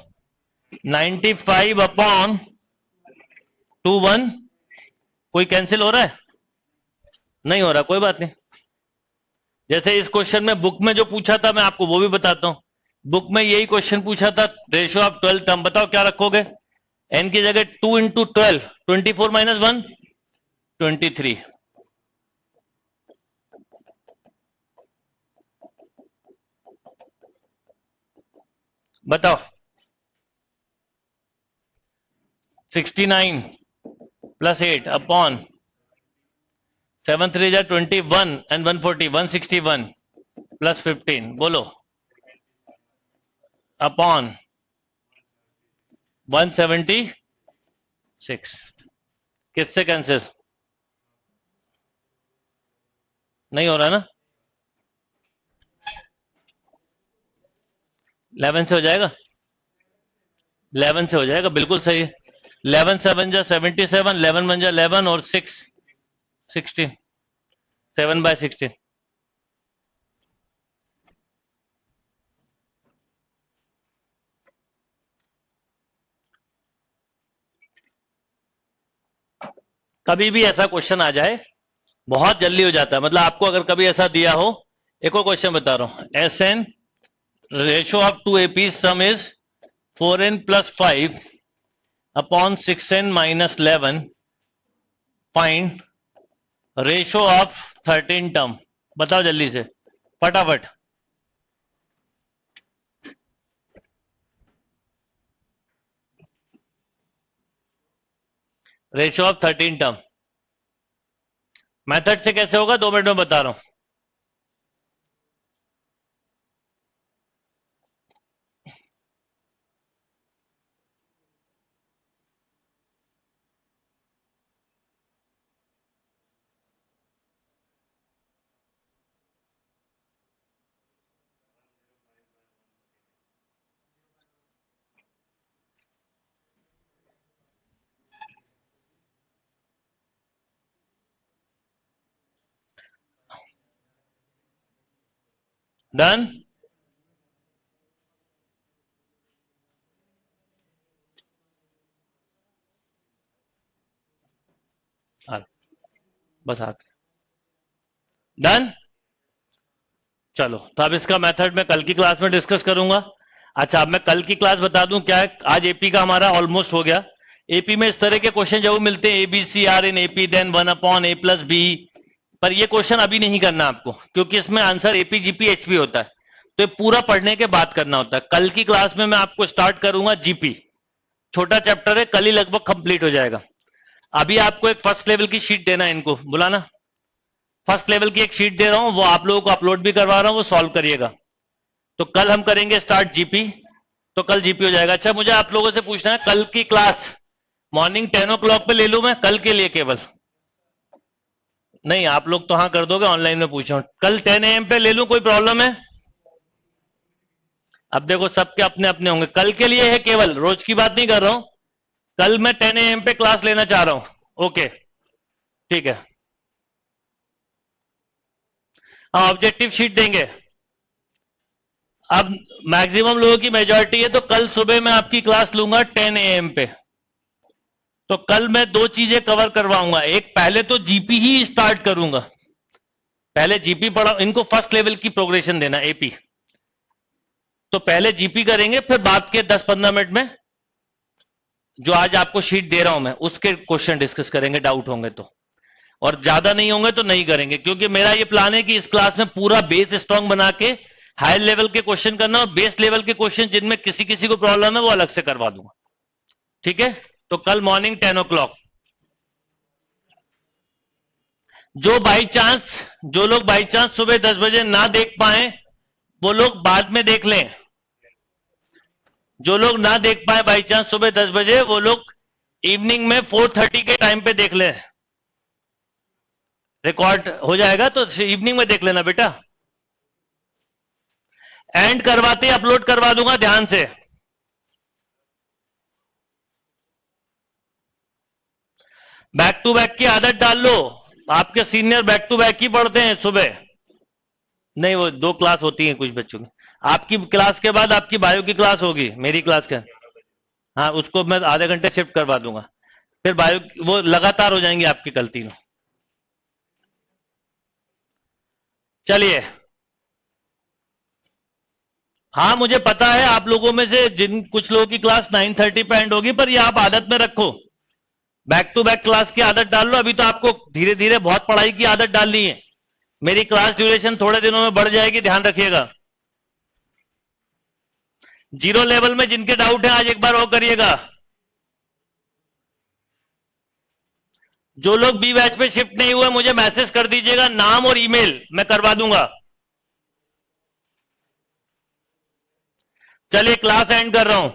95/21। कोई कैंसिल हो रहा है? नहीं हो रहा, कोई बात नहीं। जैसे इस क्वेश्चन में बुक में जो पूछा था, मैं आपको वो भी बताता हूं। बुक में यही क्वेश्चन पूछा था, रेशो ऑफ 12 टर्म। बताओ क्या रखोगे? n की जगह 2 × 12, 24 - 1 23। बताओ, 69 + 8 अपॉन 7 3 जा 21 and 140, 161 + 15, बोलो, अपॉन 176। किससे कैंसिल? नहीं हो रहा ना? 11 से हो जाएगा, 11 से हो जाएगा, बिल्कुल सही है। 11 7 जा 77, 11 1 जा 11 और 6 16, 7/16। कभी भी ऐसा क्वेश्चन आ जाए, बहुत जल्दी हो जाता है। मतलब आपको अगर कभी ऐसा दिया हो, एक और क्वेश्चन बता रहा हूं, SN ratio of 2AP some is 4n + 5 upon 6n - 11, find ratio of 13 term. बताओ जल्दी से, फटाफट। Ratio of 13 term. मेथड से कैसे होगा 2 मिनट में बता रहा हूं। डन। बस आके डन। चलो, तो अब इसका मेथड मैं कल की क्लास में डिस्कस करूंगा। अच्छा, अब मैं कल की क्लास बता दूं क्या है। आज एपी का हमारा ऑलमोस्ट हो गया। एपी में इस तरह के क्वेश्चन जब मिलते हैं, ABC are in AP then 1/a+b, पर ये क्वेश्चन अभी नहीं करना आपको, क्योंकि इसमें आंसर एपी जीपी एचपी होता है, तो ये पूरा पढ़ने के बाद करना होता है। कल की क्लास में मैं आपको स्टार्ट करूंगा जीपी, छोटा चैप्टर है, कल ही लगभग कंप्लीट हो जाएगा। अभी आपको एक फर्स्ट लेवल की शीट देना है, इनको बुलाना। फर्स्ट लेवल की एक शीट दे रहा हूं, वो आप लोगों को अपलोड भी करवा रहा हूं, वो सॉल्व करिएगा। तो कल हम करेंगे स्टार्ट जीपी, तो कल जीपी हो जाएगा। अच्छा, मुझे आप लोगों से पूछना है, कल की क्लास मॉर्निंग 10 o'clock पे ले लूं मैं, कल के लिए केवल? नहीं, आप लोग तो हाँ कर दोगे, ऑनलाइन में पूछ रहा हूं। कल 10 AM पे ले लूं, कोई प्रॉब्लम है? अब देखो, सबके अपने अपने होंगे, कल के लिए है केवल, रोज की बात नहीं कर रहा हूं। कल मैं 10 AM पे क्लास लेना चाह रहा हूं। ओके, ठीक है। हाँ, ऑब्जेक्टिव शीट देंगे। अब मैक्सिमम लोगों की मेजॉरिटी है, तो कल सुबह मैं आपकी क्लास लूंगा 10 AM पे। तो कल मैं 2 चीजें कवर करवाऊंगा। एक, पहले तो जीपी ही स्टार्ट करूंगा, पहले जीपी पढ़ा, इनको फर्स्ट लेवल की प्रोग्रेशन देना एपी, तो पहले जीपी करेंगे, फिर बाद के 10-15 मिनट में जो आज आपको शीट दे रहा हूं मैं, उसके क्वेश्चन डिस्कस करेंगे, डाउट होंगे तो। और ज्यादा नहीं होंगे तो नहीं करेंगे, क्योंकि मेरा ये प्लान है कि इस क्लास में पूरा बेस स्ट्रांग बना के हायर लेवल के क्वेश्चन करना, और बेस लेवल के क्वेश्चन जिनमें किसी किसी को प्रॉब्लम है वो अलग से करवा दूंगा। ठीक है, तो कल मॉर्निंग 10 o'clock। जो लोग बाई चांस सुबह 10 बजे ना देख पाए, वो लोग बाद में देख लें। जो लोग ना देख पाए बाई चांस सुबह 10 बजे, वो लोग इवनिंग में 4:30 के टाइम पे देख लें, रिकॉर्ड हो जाएगा, तो इवनिंग में देख लेना बेटा। एंड करवाते ही अपलोड करवा दूंगा, ध्यान से। बैक टू बैक की आदत डाल लो, आपके सीनियर बैक टू बैक ही पढ़ते हैं सुबह। नहीं, वो 2 क्लास होती है कुछ बच्चों की। आपकी क्लास के बाद आपकी बायो की क्लास होगी, मेरी क्लास का। हाँ, उसको मैं आधे घंटे शिफ्ट करवा दूंगा, फिर बायो वो लगातार हो जाएंगी आपकी कल तीनों। चलिए, हाँ मुझे पता है आप लोगों में से जिन कुछ लोगों की क्लास 9:30 पे एंड होगी, पर ये आप आदत में रखो, बैक टू बैक क्लास की आदत डाल लो। अभी तो आपको धीरे धीरे बहुत पढ़ाई की आदत डालनी है, मेरी क्लास ड्यूरेशन थोड़े दिनों में बढ़ जाएगी, ध्यान रखिएगा। 0 लेवल में जिनके डाउट है आज एक बार और करिएगा। जो लोग बी बैच पे शिफ्ट नहीं हुए, मुझे मैसेज कर दीजिएगा, नाम और ईमेल, मैं करवा दूंगा। चलिए, क्लास एंड कर रहा हूं।